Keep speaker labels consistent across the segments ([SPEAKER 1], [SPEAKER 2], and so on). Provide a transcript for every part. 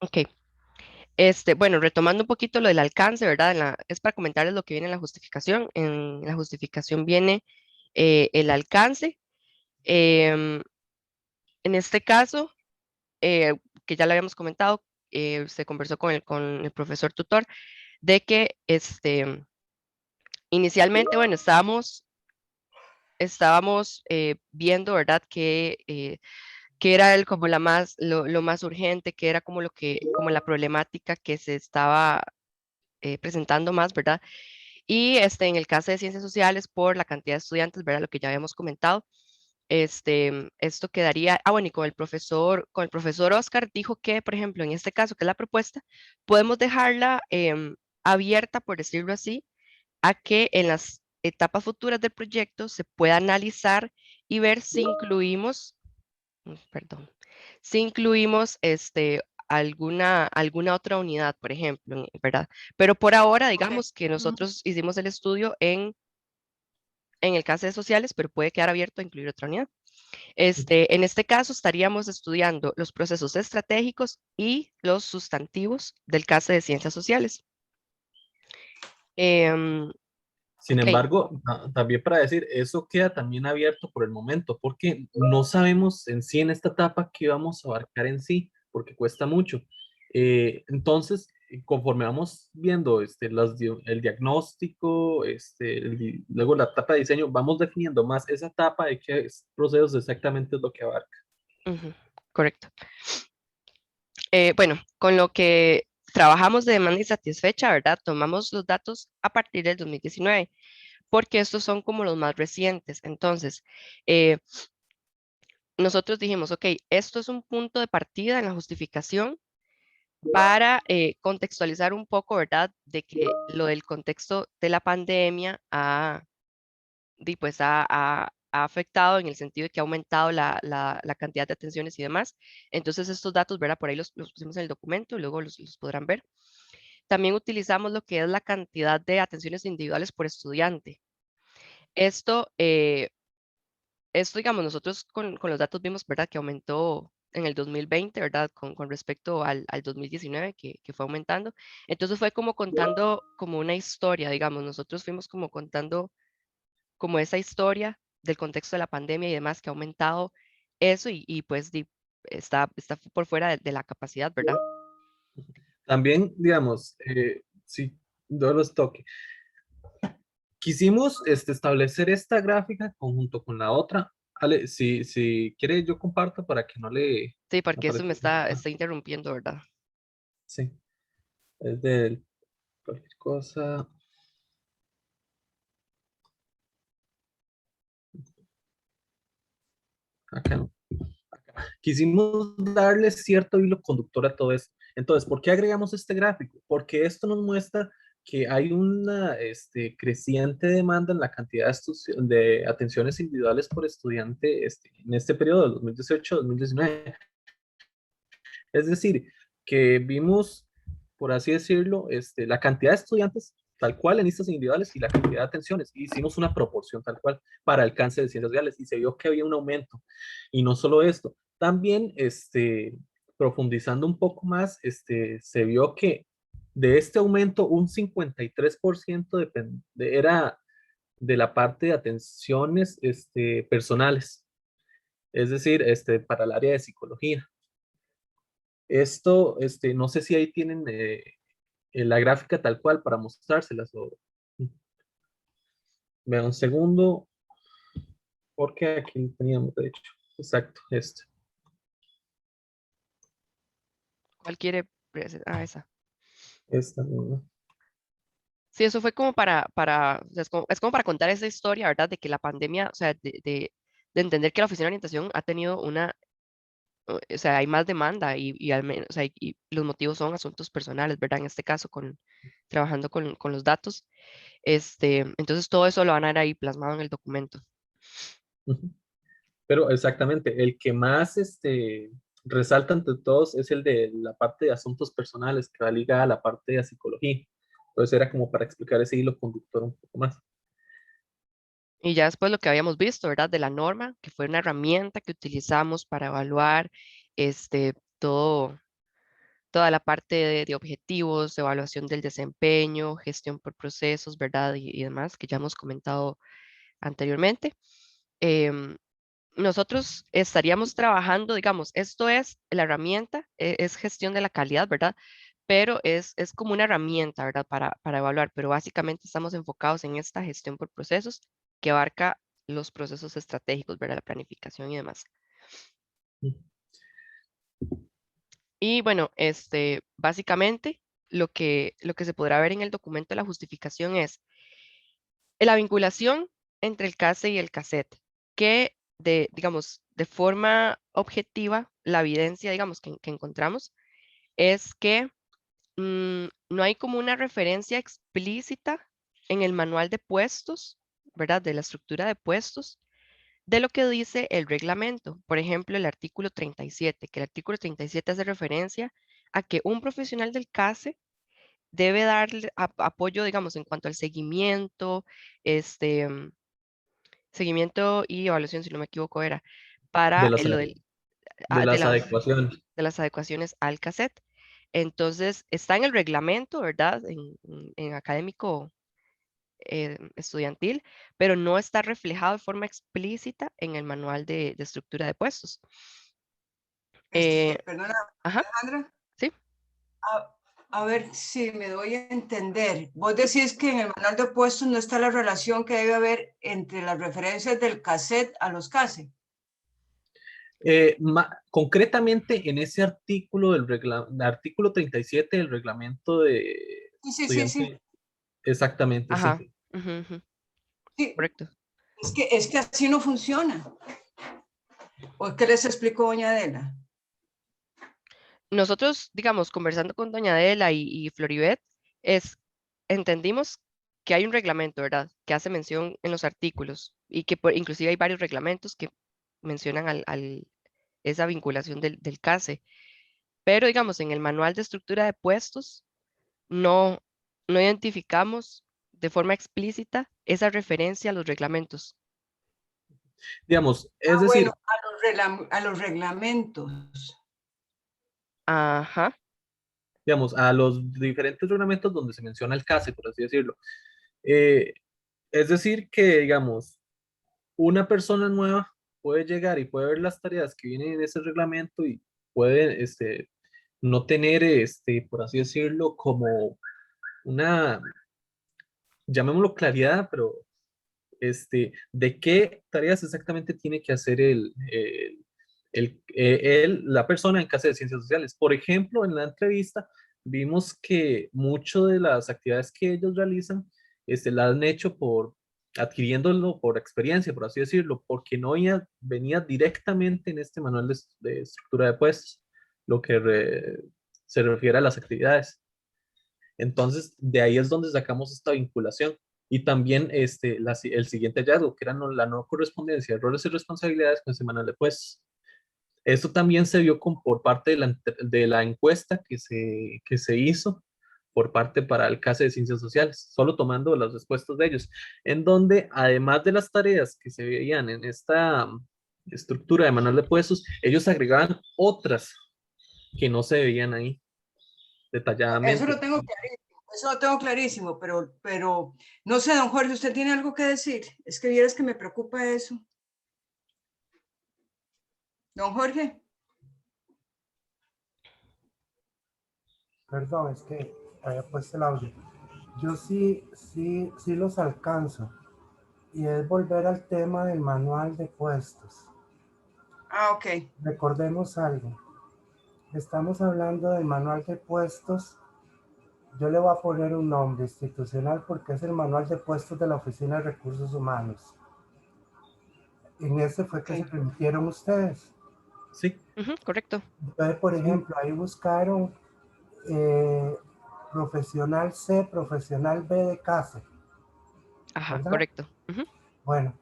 [SPEAKER 1] Ok. Bueno, retomando un poquito lo del alcance, ¿verdad? Es para comentarles lo que viene en la justificación. En la justificación viene el alcance. Em, en este caso, que ya lo habíamos comentado, se conversó con el profesor tutor de que inicialmente, bueno, estábamos viendo, ¿verdad? Que era como lo más urgente, que era como la problemática que se estaba presentando más, ¿verdad? Y en el caso de ciencias sociales, por la cantidad de estudiantes, ¿verdad? Lo que ya habíamos comentado, esto quedaría, bueno, y con el profesor Oscar dijo que, por ejemplo, en este caso, que es la propuesta, podemos dejarla abierta, por decirlo así, a que en las etapas futuras del proyecto se pueda analizar y ver si incluimos, perdón, si incluimos alguna otra unidad, por ejemplo, ¿verdad? Pero por ahora, digamos que nosotros hicimos el estudio en el caso de sociales, pero puede quedar abierto a incluir otra unidad. En este caso, estaríamos estudiando los procesos estratégicos y los sustantivos del caso de ciencias sociales. Em,
[SPEAKER 2] Sin
[SPEAKER 1] ok,
[SPEAKER 2] embargo, también para decir, eso queda también abierto por el momento, porque no sabemos en sí en esta etapa qué vamos a abarcar en sí, porque cuesta mucho. Entonces, conforme vamos viendo el diagnóstico, luego la etapa de diseño, vamos definiendo más esa etapa de qué procesos exactamente es lo que abarca.
[SPEAKER 1] ujú, correcto. Bueno, con lo que trabajamos de demanda insatisfecha, ¿verdad? Tomamos los datos a partir del 2019, porque estos son como los más recientes. Entonces, eh, nosotros dijimos, ok, esto es un punto de partida en la justificación para contextualizar un poco, ¿verdad? De que lo del contexto de la pandemia ha afectado en el sentido de que ha aumentado la cantidad de atenciones y demás. Entonces, estos datos, ¿verdad? Por ahí los pusimos en el documento y luego los podrán ver. También utilizamos lo que es la cantidad de atenciones individuales por estudiante. Esto, digamos, nosotros con los datos vimos, ¿verdad? Que aumentó en el 2020, ¿verdad? Con respecto al 2019, que fue aumentando. Entonces fue como contando como una historia, digamos, nosotros fuimos como contando como esa historia del contexto de la pandemia y demás que ha aumentado eso y pues está por fuera de la capacidad, ¿verdad?
[SPEAKER 2] También, digamos, si yo los toque. Quisimos establecer esta gráfica conjunto con la otra. Ale, si quiere, yo comparto para que no le
[SPEAKER 1] Sí, porque eso
[SPEAKER 2] aparezca.
[SPEAKER 1] me está interrumpiendo, ¿verdad?
[SPEAKER 2] Sí, es de cualquier cosa. Acá no. Quisimos darle cierto hilo conductor a todo esto. Entonces, ¿por qué agregamos este gráfico? Porque esto nos muestra que hay una creciente demanda en la cantidad de atenciones individuales por estudiante en este periodo de 2018-2019. Es decir, que vimos, por así decirlo, la cantidad de estudiantes tal cual en listas individuales y la cantidad de atenciones. Y hicimos una proporción tal cual para alcance de ciencias reales y se vio que había un aumento. Y no solo esto, también profundizando un poco más, se vio que de este aumento un 53% era de la parte de atenciones personales, es decir, para el área de psicología. Esto, no sé si ahí tienen la gráfica tal cual para mostrárselas. Vean un segundo, porque aquí teníamos, de hecho. Exacto, esto.
[SPEAKER 1] ¿Cuál quiere? Esa.
[SPEAKER 2] Esta, ¿no?
[SPEAKER 1] Sí, eso fue como o sea, es como para contar esa historia, ¿verdad? De que la pandemia, o sea, de entender que la oficina de orientación ha tenido o sea, hay más demanda y al menos, o sea, y los motivos son asuntos personales, ¿verdad? En este caso, trabajando con los datos. Entonces todo eso lo van a ver ahí plasmado en el documento.
[SPEAKER 2] Ujú. Pero exactamente, el que más resalta entre todos es el de la parte de asuntos personales, que va ligada a la parte de psicología. Entonces era como para explicar ese hilo conductor un poco más.
[SPEAKER 1] Y ya después lo que habíamos visto, ¿verdad? De la norma, que fue una herramienta que utilizamos para evaluar todo, toda la parte de objetivos, evaluación del desempeño, gestión por procesos, ¿verdad? Y demás, que ya hemos comentado anteriormente. Em, Nosotros estaríamos trabajando, digamos, esto es la herramienta, es gestión de la calidad, ¿verdad? Pero es como una herramienta, ¿verdad? Para evaluar, pero básicamente estamos enfocados en esta gestión por procesos que abarca los procesos estratégicos, ¿verdad? La planificación y demás. Y bueno, básicamente lo que se podrá ver en el documento de la justificación es la vinculación entre el CASE y el CASET, que digamos, de forma objetiva, la evidencia, digamos, que encontramos es que no hay como una referencia explícita en el manual de puestos, ¿verdad? De la estructura de puestos, de lo que dice el reglamento. Por ejemplo, el artículo 37, que el artículo 37 hace referencia a que un profesional del CASE debe darle apoyo, digamos, en cuanto al seguimiento, este, seguimiento y evaluación, si no me equivoco, era
[SPEAKER 2] De
[SPEAKER 1] para
[SPEAKER 2] las,
[SPEAKER 1] lo del,
[SPEAKER 2] de
[SPEAKER 1] de
[SPEAKER 2] las
[SPEAKER 1] las,
[SPEAKER 2] adecuaciones.
[SPEAKER 1] de las adecuaciones al cassette. Entonces, está en el reglamento, ¿verdad? En académico estudiantil, pero no está reflejado de forma explícita en el manual de estructura de puestos. Eh,
[SPEAKER 3] Perdona,
[SPEAKER 1] ajá,
[SPEAKER 3] Alejandra.
[SPEAKER 1] sí.
[SPEAKER 3] A ver si me doy a entender. Vos decís que en el manual de puestos no está la relación que debe haber entre las referencias del cassette a los CASE.
[SPEAKER 2] Concretamente en ese artículo artículo 37 del reglamento de
[SPEAKER 3] Sí.
[SPEAKER 2] estudiante, exactamente, sí.
[SPEAKER 1] Ajá, ujú, ujú,
[SPEAKER 3] Sí,
[SPEAKER 1] correcto.
[SPEAKER 3] es que así no funciona. ¿O qué les explicó doña Adela?
[SPEAKER 1] Nosotros, digamos, conversando con doña Adela y Floribet, entendimos que hay un reglamento, ¿verdad? Que hace mención en los artículos y que inclusive hay varios reglamentos que mencionan esa vinculación del CASE. Pero, digamos, en el manual de estructura de puestos no, no identificamos de forma explícita esa referencia a los reglamentos.
[SPEAKER 2] Digamos, es
[SPEAKER 3] Ah, bueno,
[SPEAKER 2] decir,
[SPEAKER 3] a los reglamentos.
[SPEAKER 1] Ajá,
[SPEAKER 2] digamos, a los diferentes reglamentos donde se menciona el CASE, por así decirlo. Eh, es decir, que, digamos, una persona nueva puede llegar y puede ver las tareas que vienen en ese reglamento y puede no tener, por así decirlo, como una, llamémoslo claridad, pero de qué tareas exactamente tiene que hacer la persona en clase de ciencias sociales. Por ejemplo, en la entrevista vimos que muchas de las actividades que ellos realizan las han hecho adquiriéndolo por experiencia, por así decirlo, porque no venía directamente en este manual de estructura de puestos, lo que se refiere a las actividades. Entonces, de ahí es donde sacamos esta vinculación. Y también el siguiente hallazgo, que era la no correspondencia, errores y responsabilidades con semanal de puestos. Esto también se vio por parte de la encuesta que se hizo por parte para el caso de ciencias sociales, solo tomando las respuestas de ellos, en donde además de las tareas que se veían en esta estructura de manual de puestos, ellos agregaban otras que no se veían ahí
[SPEAKER 3] Eso lo
[SPEAKER 2] detalladamente.
[SPEAKER 3] tengo clarísimo, eso lo tengo clarísimo, pero no sé, don Jorge, ¿usted tiene algo que decir? Es que vieras que me preocupa eso. Don Jorge.
[SPEAKER 4] Perdón, es que había puesto el audio. Yo sí los alcanzo. Y es volver al tema del manual de puestos.
[SPEAKER 3] Ah, ok.
[SPEAKER 4] Recordemos algo. Estamos hablando del manual de puestos. Yo le voy a poner un nombre institucional porque es el manual de puestos de la Oficina de Recursos Humanos. En ese fue que se
[SPEAKER 3] Ok.
[SPEAKER 4] permitieron ustedes.
[SPEAKER 2] Sí.
[SPEAKER 1] ujú, correcto.
[SPEAKER 4] Entonces, por ejemplo, ahí buscaron eh, profesional C, profesional B de CASE,
[SPEAKER 1] Ajá,
[SPEAKER 4] ¿verdad?
[SPEAKER 1] correcto. Ujú,
[SPEAKER 4] Bueno,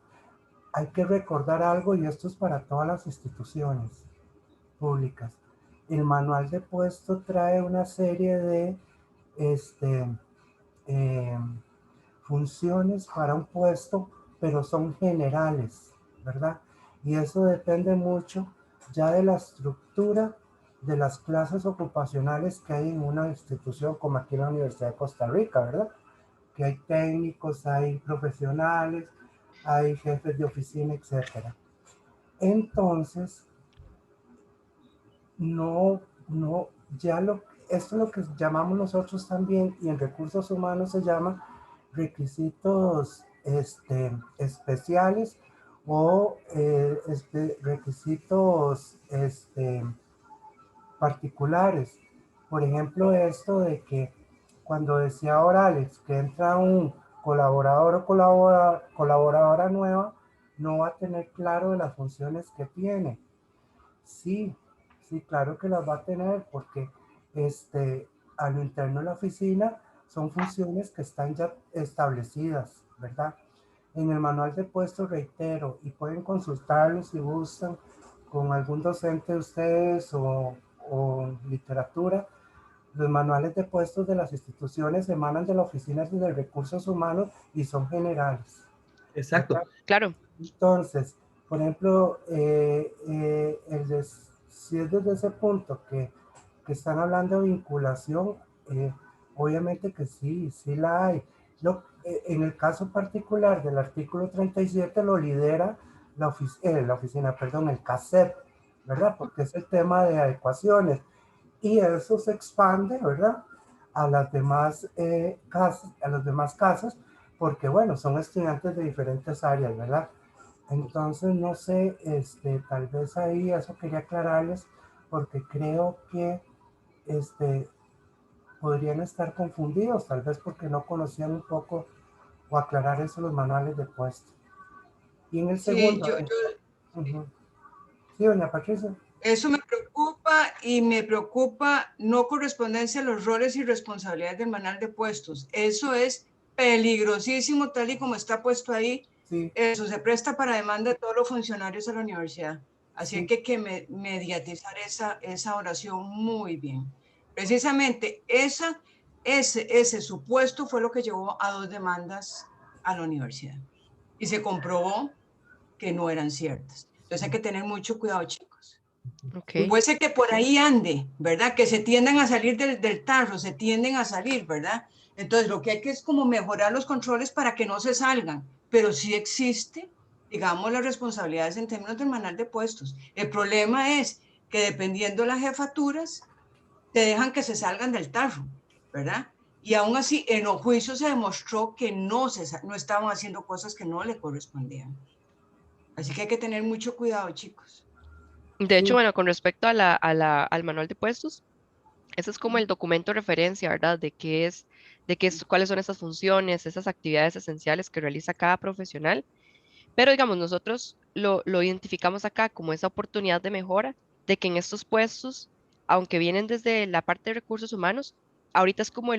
[SPEAKER 4] hay que recordar algo y esto es para todas las instituciones públicas. El manual de puesto trae una serie de este, eh, funciones para un puesto, pero son generales, ¿verdad? Y eso depende mucho ya de la estructura de las clases ocupacionales que hay en una institución como aquí en la Universidad de Costa Rica, ¿verdad? Que hay técnicos, hay profesionales, hay jefes de oficina, etcétera. Entonces, no, no, esto es lo que llamamos nosotros también, y en recursos humanos se llama requisitos especiales o requisitos particulares. Por ejemplo, esto de que cuando decía ahora Alex que entra un colaborador o colaboradora nueva, no va a tener claro de las funciones que tiene. Sí, sí, claro que las va a tener porque a lo interno de la oficina son funciones que están ya establecidas, ¿verdad? En el manual de puestos, reitero, y pueden consultarlo si gustan con algún docente de ustedes o literatura. Los manuales de puestos de las instituciones emanan de la Oficina de Recursos Humanos y son generales.
[SPEAKER 2] Exacto.
[SPEAKER 4] ¿Verdad?
[SPEAKER 1] Claro.
[SPEAKER 4] Entonces, por ejemplo, si es desde ese punto que están hablando de vinculación, obviamente que sí, sí la hay. En el caso particular del artículo 37 lo lidera la oficina, perdón, el CACEP, ¿verdad? Porque es el tema de adecuaciones. Y eso se expande, ¿verdad? A las demás casas, porque bueno, son estudiantes de diferentes áreas, ¿verdad? Entonces, no sé, tal vez ahí eso quería aclararles, porque creo que podrían estar confundidos, tal vez porque no conocían un poco o aclarar eso los manuales de puesto. Y en el
[SPEAKER 3] Sí,
[SPEAKER 4] segundo, sí, doña Patricia.
[SPEAKER 3] eso me preocupa y me preocupa no correspondencia a los roles y responsabilidades del manual de puestos. Eso es peligrosísimo tal y como está puesto ahí.
[SPEAKER 4] Sí.
[SPEAKER 3] Eso se presta para demanda de todos los funcionarios de la universidad. Así
[SPEAKER 4] Sí.
[SPEAKER 3] que hay que mediatizar esa oración muy bien. Precisamente ese supuesto fue lo que llevó a 2 demandas a la universidad. Y se comprobó que no eran ciertas. Entonces hay que tener mucho cuidado, chicos.
[SPEAKER 1] Ok.
[SPEAKER 3] Puede ser que por ahí ande, ¿verdad? Que se tienden a salir del tarro, se tienden a salir, ¿verdad? Entonces lo que hay que es como mejorar los controles para que no se salgan, pero sí existe, digamos, las responsabilidades en términos del manual de puestos. El problema es que dependiendo de las jefaturas, te dejan que se salgan del tarro, ¿verdad? Y aún así, en los juicios se demostró que no estaban haciendo cosas que no le correspondían. Así que hay que tener mucho cuidado, chicos.
[SPEAKER 1] De hecho,
[SPEAKER 4] Sí.
[SPEAKER 1] bueno, con respecto al manual de puestos, ese es como el documento de referencia, ¿verdad? Cuáles son esas funciones, esas actividades esenciales que realiza cada profesional. Pero digamos, nosotros lo identificamos acá como esa oportunidad de mejora, de que en estos puestos, aunque vienen desde la parte de recursos humanos, ahorita es como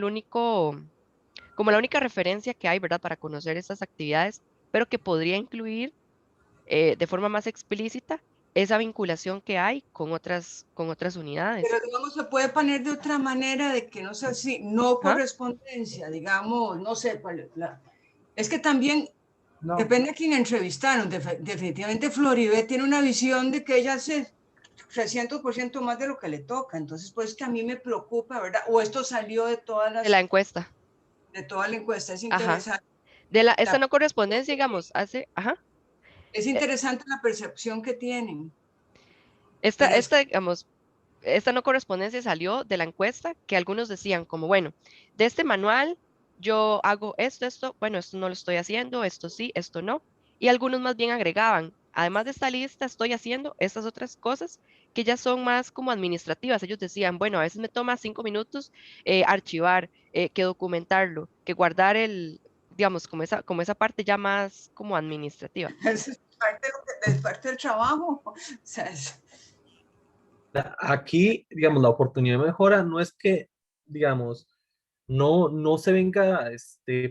[SPEAKER 1] como la única referencia que hay, ¿verdad? Para conocer estas actividades, pero que podría incluir de forma más explícita esa vinculación que hay con otras unidades.
[SPEAKER 3] Pero digamos, se puede poner de otra manera de que no sea así, no
[SPEAKER 1] ¿Ah?
[SPEAKER 3] correspondencia, digamos, no sé cuál. Es que también
[SPEAKER 4] No,
[SPEAKER 3] depende a quién entrevistaron. Definitivamente Floribet tiene una visión de que ella hace 300% más de lo que le toca. Entonces, pues que a mí me preocupa, ¿verdad? O esto salió
[SPEAKER 1] De la encuesta.
[SPEAKER 3] de toda la encuesta. Es
[SPEAKER 1] Ajá.
[SPEAKER 3] interesante.
[SPEAKER 1] Esta no correspondencia, digamos, ajá.
[SPEAKER 3] Es
[SPEAKER 1] eh,
[SPEAKER 3] interesante la percepción que tienen.
[SPEAKER 1] Digamos, esta no correspondencia salió de la encuesta que algunos decían como, bueno, de este manual yo hago esto, bueno, esto no lo estoy haciendo, esto sí, esto no. Y algunos más bien agregaban, además de esta lista, estoy haciendo estas otras cosas que ya son más como administrativas. Ellos decían, bueno, a veces me toma 5 minutos archivar, que documentarlo, que guardar digamos, como esa parte ya más como administrativa.
[SPEAKER 3] Es parte del trabajo. O sea,
[SPEAKER 2] Aquí, digamos, la oportunidad de mejora no es que, digamos, no se venga,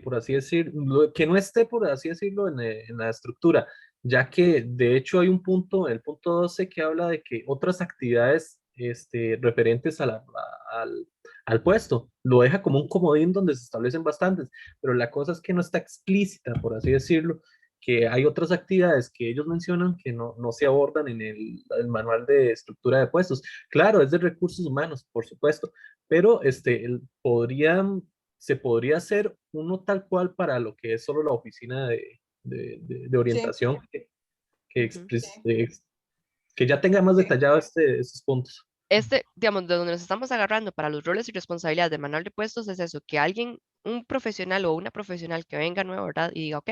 [SPEAKER 2] por así decirlo, que no esté, por así decirlo, en la estructura, ya que de hecho hay un punto, el punto 12, que habla de que otras actividades, referentes al puesto, lo deja como un comodín donde se establecen bastantes, pero la cosa es que no está explícita, por así decirlo, que hay otras actividades que ellos mencionan que no se abordan en el manual de estructura de puestos. Claro, es de recursos humanos, por supuesto, pero se podría hacer uno tal cual para lo que es solo la oficina de
[SPEAKER 3] Sí,
[SPEAKER 2] orientación
[SPEAKER 1] Ujú.
[SPEAKER 2] que ya tenga más
[SPEAKER 3] sí.
[SPEAKER 2] detallado estos puntos.
[SPEAKER 1] Digamos, de donde nos estamos agarrando para los roles y responsabilidades del manual de puestos es eso, que alguien, un profesional o una profesional que venga nuevo, ¿verdad? Y diga, ok,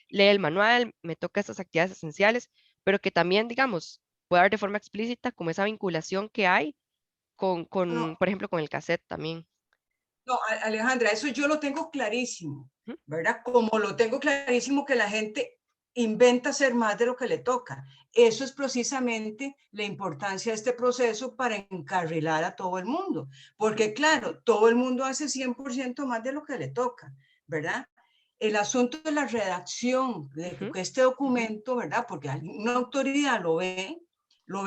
[SPEAKER 1] lee el manual, me toca estas actividades esenciales, pero que también, digamos, pueda haber de forma explícita como esa vinculación que hay
[SPEAKER 3] No,
[SPEAKER 1] por ejemplo, con el cassette también.
[SPEAKER 3] no, Alejandra, eso yo lo tengo clarísimo,
[SPEAKER 1] Ujú.
[SPEAKER 3] ¿verdad? Como lo tengo clarísimo que la gente inventa hacer más de lo que le toca. Eso es precisamente la importancia de este proceso para encarrilar a todo el mundo, porque claro, todo el mundo hace 100% más de lo que le toca, ¿verdad? El asunto de la redacción de
[SPEAKER 1] Ujú.
[SPEAKER 3] este documento, ¿verdad? Porque una autoridad lo ve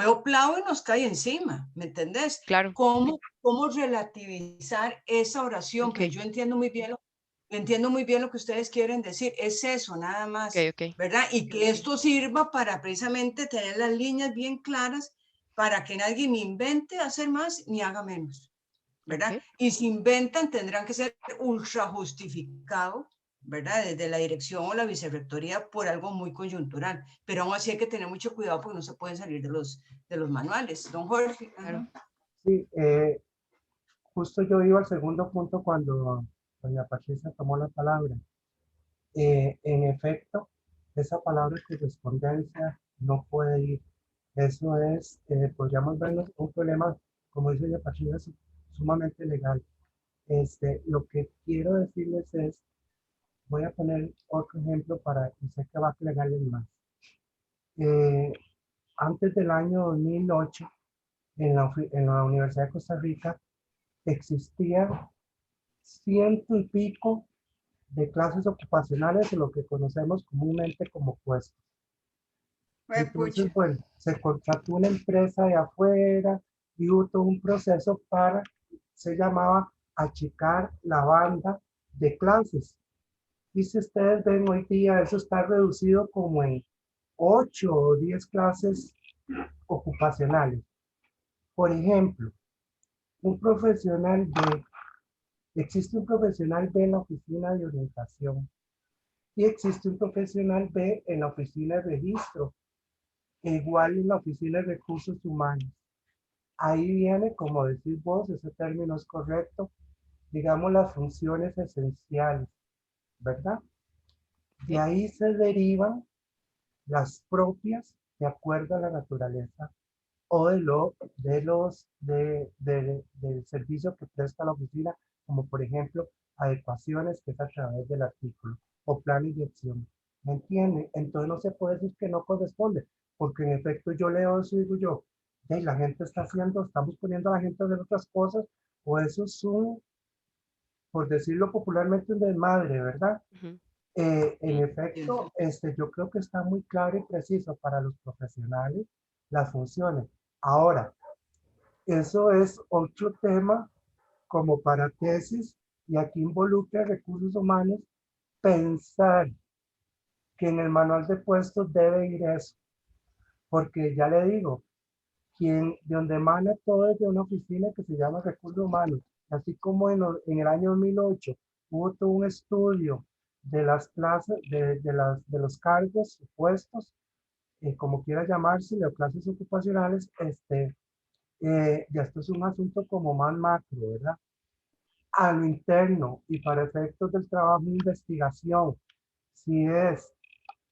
[SPEAKER 3] oplado y nos cae encima, ¿me entendés?
[SPEAKER 1] Claro,
[SPEAKER 3] ¿Cómo relativizar esa oración?
[SPEAKER 1] ok,
[SPEAKER 3] Que yo entiendo muy bien lo que ustedes quieren decir, es eso, nada
[SPEAKER 1] ok,
[SPEAKER 3] más,
[SPEAKER 1] ok,
[SPEAKER 3] ¿verdad? Y que esto sirva para precisamente tener las líneas bien claras para que nadie ni invente hacer más ni haga menos, ¿verdad?
[SPEAKER 1] ok,
[SPEAKER 3] Y si inventan tendrán que ser ultra justificados, ¿verdad? Desde la dirección o la vicerrectoría por algo muy coyuntural, pero aún así hay que tener mucho cuidado porque no se pueden salir de los manuales. Don Jorge.
[SPEAKER 1] claro.
[SPEAKER 3] Ajá.
[SPEAKER 4] Sí, justo yo iba al segundo punto cuando doña Patricia tomó la palabra. En efecto, esa palabra correspondencia no puede ir. Eso es, podríamos verlo un problema, como dice doña Patricia, sumamente legal. Lo que quiero decirles es, voy a poner otro ejemplo para que sé que va a aclararles más. Eh, Antes del año 2008, en la Universidad de Costa Rica, existía ciento y pico de clases ocupacionales, o lo que conocemos comúnmente como puestos.
[SPEAKER 3] Pucha.
[SPEAKER 4] Entonces, bueno, se contrató una empresa de afuera y hubo todo un proceso para, se llamaba achicar la banda de clases. Y si ustedes ven hoy día, eso está reducido como en 8 o 10 clases ocupacionales. Por ejemplo, un profesional B, existe un profesional B en la oficina de orientación y existe un profesional B en la oficina de registro, e igual en la oficina de recursos humanos. Ahí viene, como decís vos, ese término es correcto, digamos las funciones esenciales, ¿verdad? De
[SPEAKER 1] Ok,
[SPEAKER 4] ahí se derivan las propias de acuerdo a la naturaleza o del servicio que presta la oficina, como por ejemplo adecuaciones, que es a través del artículo, o planes de acción. ¿Me entiende? Entonces no se puede decir que no corresponde, porque en efecto yo leo eso y digo yo, hey, la gente está haciendo, estamos poniendo a la gente a hacer otras cosas, o eso es un, por decirlo popularmente, un desmadre, ¿verdad?
[SPEAKER 1] ujú,
[SPEAKER 4] En efecto, yo creo que está muy claro y preciso para los profesionales las funciones. Ahora, eso es otro tema como para tesis, y aquí involucra recursos humanos pensar que en el manual de puestos debe ir eso, porque ya le digo, de donde emana todo es de una oficina que se llama recursos humanos, así como en el año 2008 hubo todo un estudio de las clases, de los cargos, puestos, como quiera llamarse, de clases ocupacionales, ya esto es un asunto como más macro, ¿verdad? A lo interno y para efectos del trabajo de investigación, si es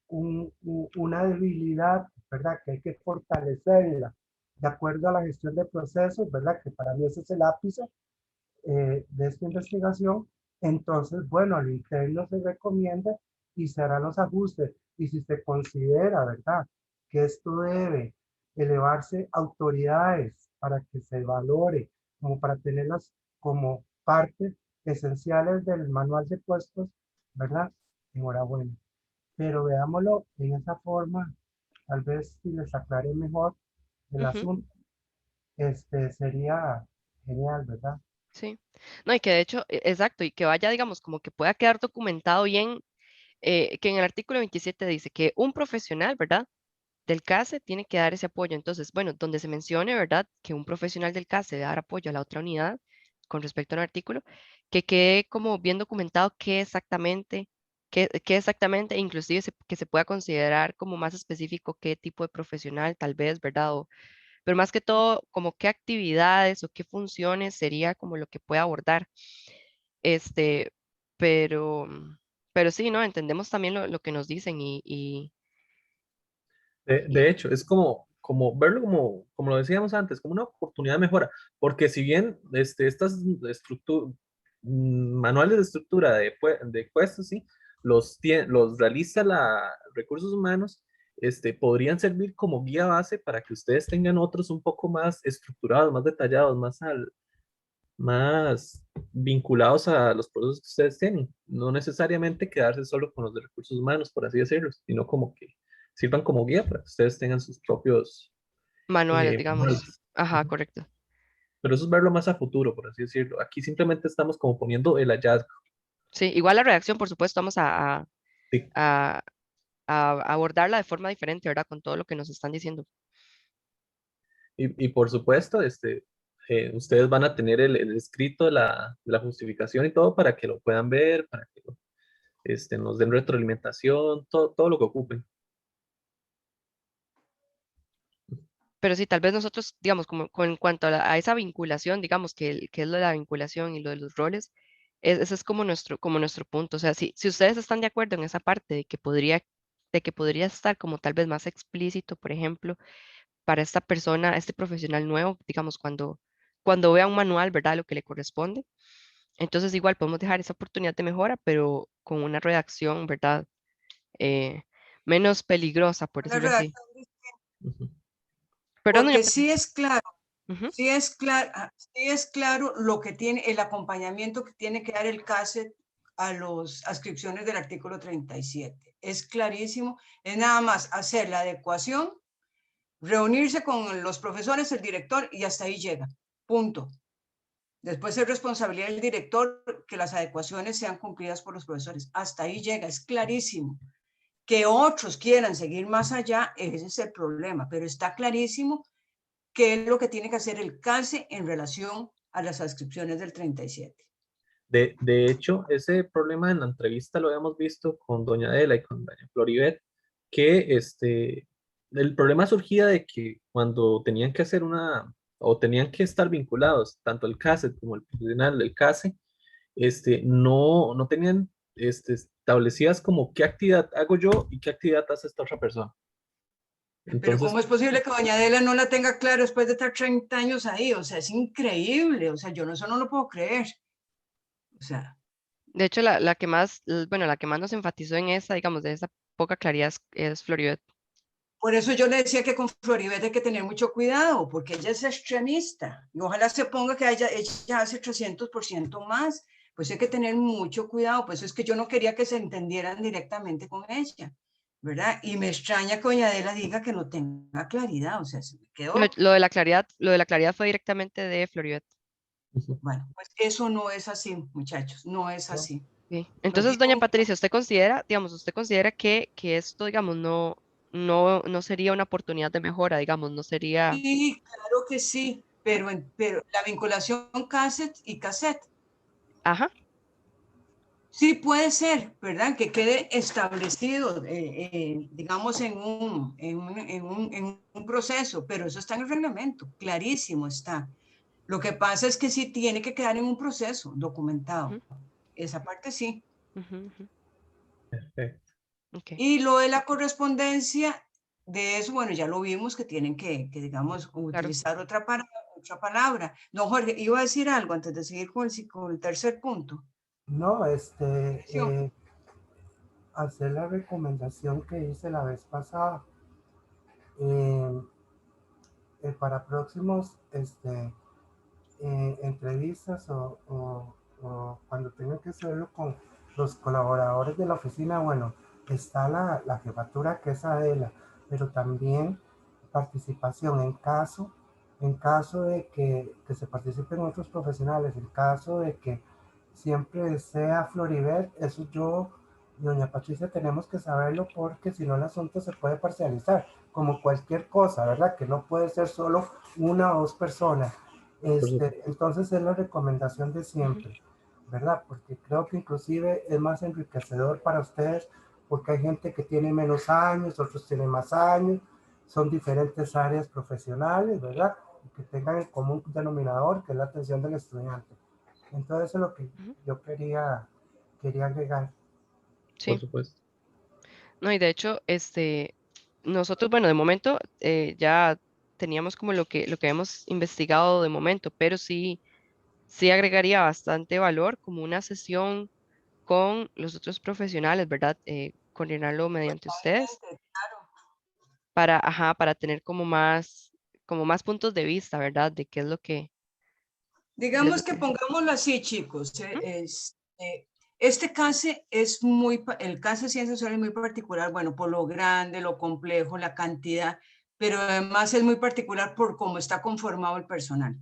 [SPEAKER 4] una debilidad, ¿verdad? Que hay que fortalecerla de acuerdo a la gestión de procesos, ¿verdad? Que para mí ese es el ápice de esta investigación. Entonces, bueno, al interno se recomienda y se harán los ajustes. Y si se considera, ¿verdad? Que esto debe elevarse a autoridades para que se valore, como para tenerlas como partes esenciales del manual de puestos, ¿verdad? Enhorabuena. Pero veámoslo en esa forma, tal vez si les aclare mejor el
[SPEAKER 1] ujú,
[SPEAKER 4] asunto, sería genial, ¿verdad?
[SPEAKER 1] sí. No, y que de hecho, exacto, y que vaya, digamos, como que pueda quedar documentado bien que en el artículo 27 dice que un profesional, ¿verdad? Del CASE tiene que dar ese apoyo. Entonces, bueno, donde se mencione, ¿verdad? Que un profesional del CASE debe dar apoyo a la otra unidad con respecto a un artículo, que quede como bien documentado qué exactamente, inclusive que se pueda considerar como más específico qué tipo de profesional, tal vez, ¿verdad? Pero más que todo, como qué actividades o qué funciones sería como lo que puede abordar. Este, pero, pero sí, ¿no? Entendemos también lo que nos dicen
[SPEAKER 2] De hecho, es como verlo como lo decíamos antes, como una oportunidad de mejora, porque si bien estas manuales de estructura de puestos, ¿sí? Los realiza la recursos humanos, podrían servir como guía base para que ustedes tengan otros un poco más estructurados, más detallados, más vinculados a los procesos que ustedes tienen. No necesariamente quedarse solo con los de recursos humanos, por así decirlo, sino como que sirvan como guía para que ustedes tengan sus propios
[SPEAKER 1] manuales, digamos.
[SPEAKER 2] manuales.
[SPEAKER 1] Ajá,
[SPEAKER 2] Ujú.
[SPEAKER 1] correcto.
[SPEAKER 2] Pero eso es verlo más a futuro, por así decirlo. Aquí simplemente estamos como poniendo el hallazgo.
[SPEAKER 1] Sí, igual la redacción, por supuesto, vamos
[SPEAKER 2] Sí.
[SPEAKER 1] a- a abordarla de forma diferente, ¿verdad? Con todo lo que nos están diciendo.
[SPEAKER 2] Y por supuesto, ustedes van a tener el escrito de la justificación y todo para que lo puedan ver, para que nos den retroalimentación, todo lo que ocupen.
[SPEAKER 1] Pero sí, tal vez nosotros, digamos, como en cuanto a, a esa vinculación, digamos, que es lo de la vinculación y lo de los roles, ese es como nuestro punto. O sea, si ustedes están de acuerdo en esa parte de que podría estar como tal vez más explícito, por ejemplo, para esta persona, este profesional nuevo, digamos, cuando vea un manual, ¿verdad? Lo que le corresponde. Entonces, igual podemos dejar esa oportunidad de mejora, pero con una redacción, ¿verdad? Eh, menos peligrosa, por
[SPEAKER 3] Una
[SPEAKER 1] decirlo así.
[SPEAKER 3] redacción,
[SPEAKER 2] Ujú.
[SPEAKER 1] Perdón, doña
[SPEAKER 3] porque
[SPEAKER 1] Patricia. Ujú.
[SPEAKER 3] sí es claro lo que tiene el acompañamiento que tiene que dar el CASET a las adscripciones del artículo 37. Es clarísimo, es nada más hacer la adecuación, reunirse con los profesores, el director y hasta ahí llega. Punto. Después es responsabilidad del director que las adecuaciones sean cumplidas por los profesores. Hasta ahí llega, es clarísimo. Que otros quieran seguir más allá, ese es el problema, pero está clarísimo qué es lo que tiene que hacer el CASE en relación a las adscripciones del 37.
[SPEAKER 2] De hecho, ese problema en la entrevista lo habíamos visto con doña Adela y con doña Floribet, que el problema surgía de que cuando tenían que hacer o tenían que estar vinculados, tanto el CASE como el profesional del CASE, no tenían establecidas como qué actividad hago yo y qué actividad hace esta otra persona.
[SPEAKER 3] Pero
[SPEAKER 2] Entonces,
[SPEAKER 3] ¿cómo es posible que doña Adela no la tenga claro después de estar 30 años ahí? O sea, es increíble. O sea, yo eso no lo puedo creer. O sea,
[SPEAKER 1] De hecho, bueno, la que más nos enfatizó en esa, digamos, de esa poca claridad es Floribet.
[SPEAKER 3] por eso yo le decía que con Floribet hay que tener mucho cuidado, porque ella es extremista. Y ojalá se ponga que ella hace 300% más. Pues hay que tener mucho cuidado. Pues es que yo no quería que se entendieran directamente con ella, ¿verdad? Y me extraña que doña Adela diga que no tenga claridad. O sea, se me
[SPEAKER 1] Lo,
[SPEAKER 3] quedó.
[SPEAKER 1] lo de la claridad fue directamente de Floribet.
[SPEAKER 2] ujú.
[SPEAKER 3] Bueno, pues eso no es así, muchachos. No es
[SPEAKER 2] No,
[SPEAKER 3] así.
[SPEAKER 1] Sí.
[SPEAKER 3] Lo
[SPEAKER 1] Entonces, doña
[SPEAKER 3] digo.
[SPEAKER 1] Patricia, ¿usted considera que esto, digamos, no sería una oportunidad de mejora, digamos, no sería,
[SPEAKER 3] Sí, claro que sí, pero la vinculación cassette y cassette
[SPEAKER 1] ajá,
[SPEAKER 3] sí puede ser, ¿verdad? Que quede establecido, digamos, en un proceso, pero eso está en el reglamento, clarísimo está. Lo que pasa es que sí tiene que quedar en un proceso documentado.
[SPEAKER 1] ujú,
[SPEAKER 3] Esa parte sí.
[SPEAKER 1] ujú, ujú,
[SPEAKER 2] perfecto.
[SPEAKER 1] ok,
[SPEAKER 3] Y lo de la correspondencia, de eso, bueno, ya lo vimos que tienen que digamos,
[SPEAKER 1] claro.
[SPEAKER 3] utilizar otra palabra. Don Jorge, iba a decir algo antes de seguir con el tercer punto.
[SPEAKER 4] No,
[SPEAKER 3] Atención.
[SPEAKER 4] hacer la recomendación que hice la vez pasada. eh, para próximos entrevistas o cuando tengan que hacerlo con los colaboradores de la oficina, bueno, está la jefatura que es Adela, pero también participación en caso de que se participen otros profesionales, en caso de que siempre sea Floribert, eso yo doña Patricia, tenemos que saberlo porque si no el asunto se puede parcializar, como cualquier cosa, ¿verdad? Que no puede ser solo una o dos personas. Entonces es la recomendación de siempre, ¿verdad? Porque creo que inclusive es más enriquecedor para ustedes porque hay gente que tiene menos años, otros tienen más años, son diferentes áreas profesionales, ¿verdad? Y que tengan el común denominador, que es la atención del estudiante. Entonces eso es lo que yo quería agregar.
[SPEAKER 2] Por
[SPEAKER 1] Sí,
[SPEAKER 2] supuesto.
[SPEAKER 1] no, y de hecho, nosotros, bueno, de momento ya teníamos como lo que hemos investigado de momento, pero sí, sí agregaría bastante valor como una sesión con los otros profesionales, ¿verdad? Coordinarlo mediante ustedes
[SPEAKER 3] Totalmente, claro.
[SPEAKER 1] para, ajá, para tener como más puntos de vista, ¿verdad? De qué es lo de
[SPEAKER 3] Digamos
[SPEAKER 1] lo
[SPEAKER 3] que
[SPEAKER 1] que...
[SPEAKER 3] pongámoslo así, chicos.
[SPEAKER 1] Ujú,
[SPEAKER 3] Este CASE es el CASE de Ciencias Sociales es muy particular, bueno, por lo grande, lo complejo, la cantidad, pero además es muy particular por cómo está conformado el personal.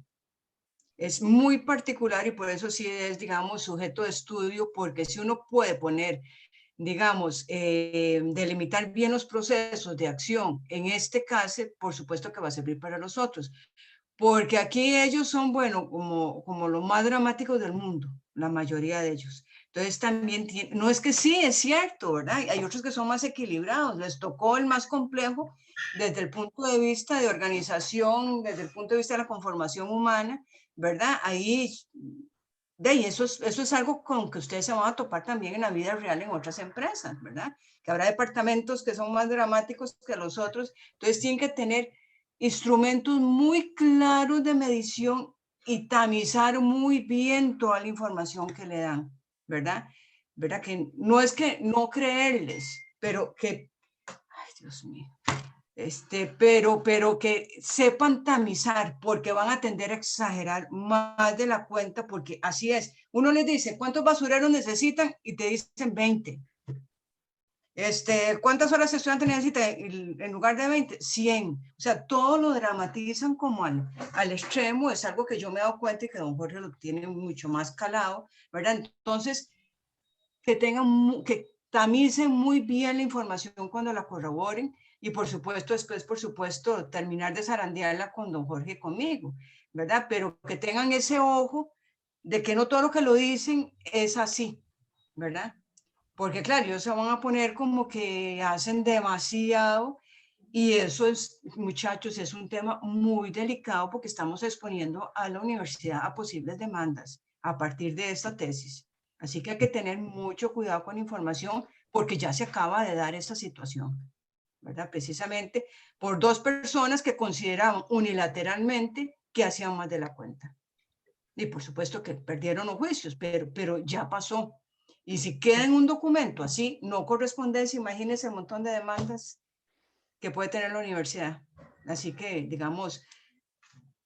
[SPEAKER 3] Es muy particular y por eso sí es, digamos, sujeto de estudio, porque si uno puede poner, digamos, delimitar bien los procesos de acción en este CASE, por supuesto que va a servir para los otros. Porque aquí ellos son, bueno, como los más dramáticos del mundo, la mayoría de ellos. Entonces también, no es que sí, es cierto, ¿verdad? Hay otros que son más equilibrados, les tocó el más complejo desde el punto de vista de organización, desde el punto de vista de la conformación humana, ¿verdad? Ahí, de ahí eso es algo con que ustedes se van a topar también en la vida real en otras empresas, ¿verdad? Que habrá departamentos que son más dramáticos que los otros, entonces tienen que tener instrumentos muy claros de medición y tamizar muy bien toda la información que le dan, ¿verdad? ¿Verdad? Que no es que no creerles, pero que, ay Dios mío, pero que sepan tamizar, porque van a tender a exagerar más de la cuenta, porque así es. Uno les dice, ¿cuántos basureros necesitan? Y te dicen 20. ¿Cuántas horas estudiante necesita? En lugar de 20, 100. O sea, todo lo dramatizan como al extremo. Es algo que yo me he dado cuenta y que don Jorge lo tiene mucho más calado, ¿verdad? Entonces, que tamicen muy bien la información cuando la corroboren y por supuesto, después, por supuesto, terminar de zarandearla con don Jorge y conmigo, ¿verdad? Pero que tengan ese ojo de que no todo lo que lo dicen es así, ¿verdad? Porque claro, ellos se van a poner como que hacen demasiado y eso es, muchachos, es un tema muy delicado porque estamos exponiendo a la universidad a posibles demandas a partir de esta tesis. Así que hay que tener mucho cuidado con la información porque ya se acaba de dar esa situación, ¿verdad? Precisamente por dos personas que consideraban unilateralmente que hacían más de la cuenta. Y por supuesto que perdieron los juicios, pero ya pasó. Y si queda en un documento así, no correspondencia, imagínense el montón de demandas que puede tener la universidad. Así que, digamos,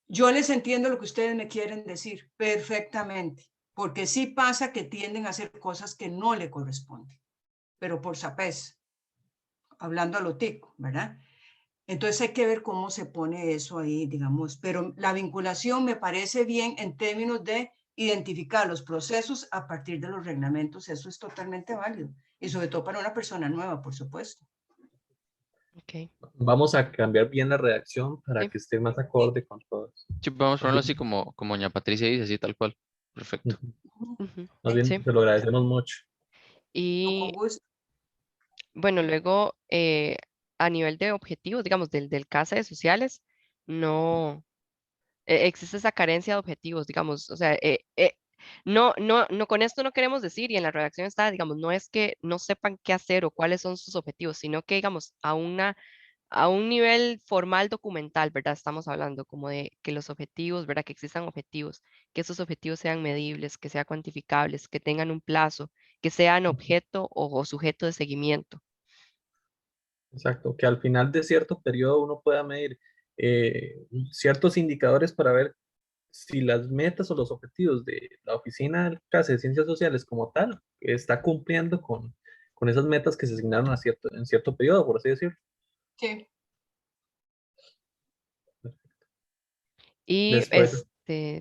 [SPEAKER 3] yo les entiendo lo que ustedes me quieren decir perfectamente, porque sí pasa que tienden a hacer cosas que no le corresponden, pero por sapés, hablando a lo tico, ¿verdad? Entonces hay que ver cómo se pone eso ahí, digamos, pero la vinculación me parece bien en términos de identificar los procesos a partir de los reglamentos, eso es totalmente válido, y sobre todo para una persona nueva, por supuesto.
[SPEAKER 1] Ok,
[SPEAKER 2] Vamos a cambiar bien la redacción para
[SPEAKER 1] sí.
[SPEAKER 2] que esté más acorde con todos.
[SPEAKER 5] Sí, vamos a
[SPEAKER 2] Más
[SPEAKER 5] ponerlo
[SPEAKER 2] bien,
[SPEAKER 5] así como doña Patricia dice, así tal cual. Perfecto.
[SPEAKER 1] Ujú,
[SPEAKER 2] más bien,
[SPEAKER 1] sí.
[SPEAKER 2] te lo agradecemos mucho.
[SPEAKER 3] No, con
[SPEAKER 1] Y
[SPEAKER 3] gusto.
[SPEAKER 1] bueno, luego a nivel de objetivos, digamos, del CASA de sociales, no existe esa carencia de objetivos, digamos, o sea, no, con esto no queremos decir, y en la redacción está, digamos, no es que no sepan qué hacer o cuáles son sus objetivos, sino que, digamos, a un nivel formal documental, ¿verdad? Estamos hablando como de que los objetivos, ¿verdad? Que existan objetivos, que esos objetivos sean medibles, que sean cuantificables, que tengan un plazo, que sean objeto o sujeto de seguimiento.
[SPEAKER 2] Exacto, que al final de cierto periodo uno pueda medir ciertos indicadores para ver si las metas o los objetivos de la oficina del CASE de Ciencias Sociales como tal está cumpliendo con esas metas que se asignaron en cierto periodo, por así decirlo.
[SPEAKER 3] Sí.
[SPEAKER 1] Y
[SPEAKER 2] Después,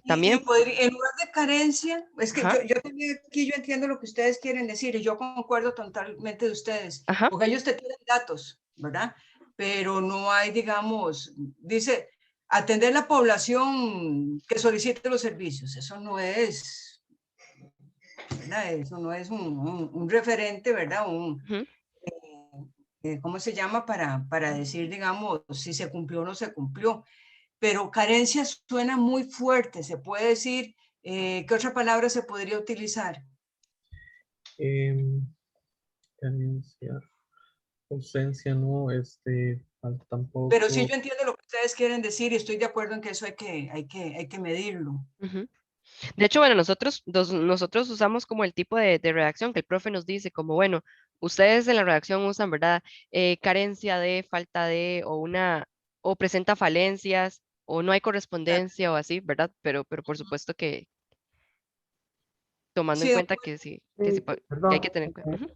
[SPEAKER 1] también.
[SPEAKER 3] En lugar de carencia, es que
[SPEAKER 1] Ajá.
[SPEAKER 3] yo también aquí yo entiendo lo que ustedes quieren decir y yo concuerdo totalmente de ustedes,
[SPEAKER 1] Ajá.
[SPEAKER 3] porque ellos te tienen datos, ¿verdad? Pero no hay, digamos, dice, atender la población que solicite los servicios. Eso no es, ¿verdad? Eso no es un referente, ¿verdad?
[SPEAKER 1] Ujú.
[SPEAKER 3] ¿Cómo se llama? Para decir, digamos, si se cumplió o no se cumplió. Pero carencia suena muy fuerte. Se puede decir, ¿qué otra palabra se podría utilizar?
[SPEAKER 2] Carencia, ausencia, no, falta
[SPEAKER 3] Pero sí
[SPEAKER 2] tampoco.
[SPEAKER 3] yo entiendo lo que ustedes quieren decir y estoy de acuerdo en que eso hay que medirlo.
[SPEAKER 1] Ujú. De hecho, bueno, nosotros usamos como el tipo de redacción que el profe nos dice, como, bueno, ustedes en la redacción usan, ¿verdad? Carencia de, falta de, o presenta falencias, o no hay correspondencia, o así, ¿verdad? Pero por supuesto que tomando en
[SPEAKER 3] Sí,
[SPEAKER 1] cuenta que sí,
[SPEAKER 4] Sí,
[SPEAKER 1] que hay que
[SPEAKER 4] perdón.
[SPEAKER 1] tener cuidado. Ujú,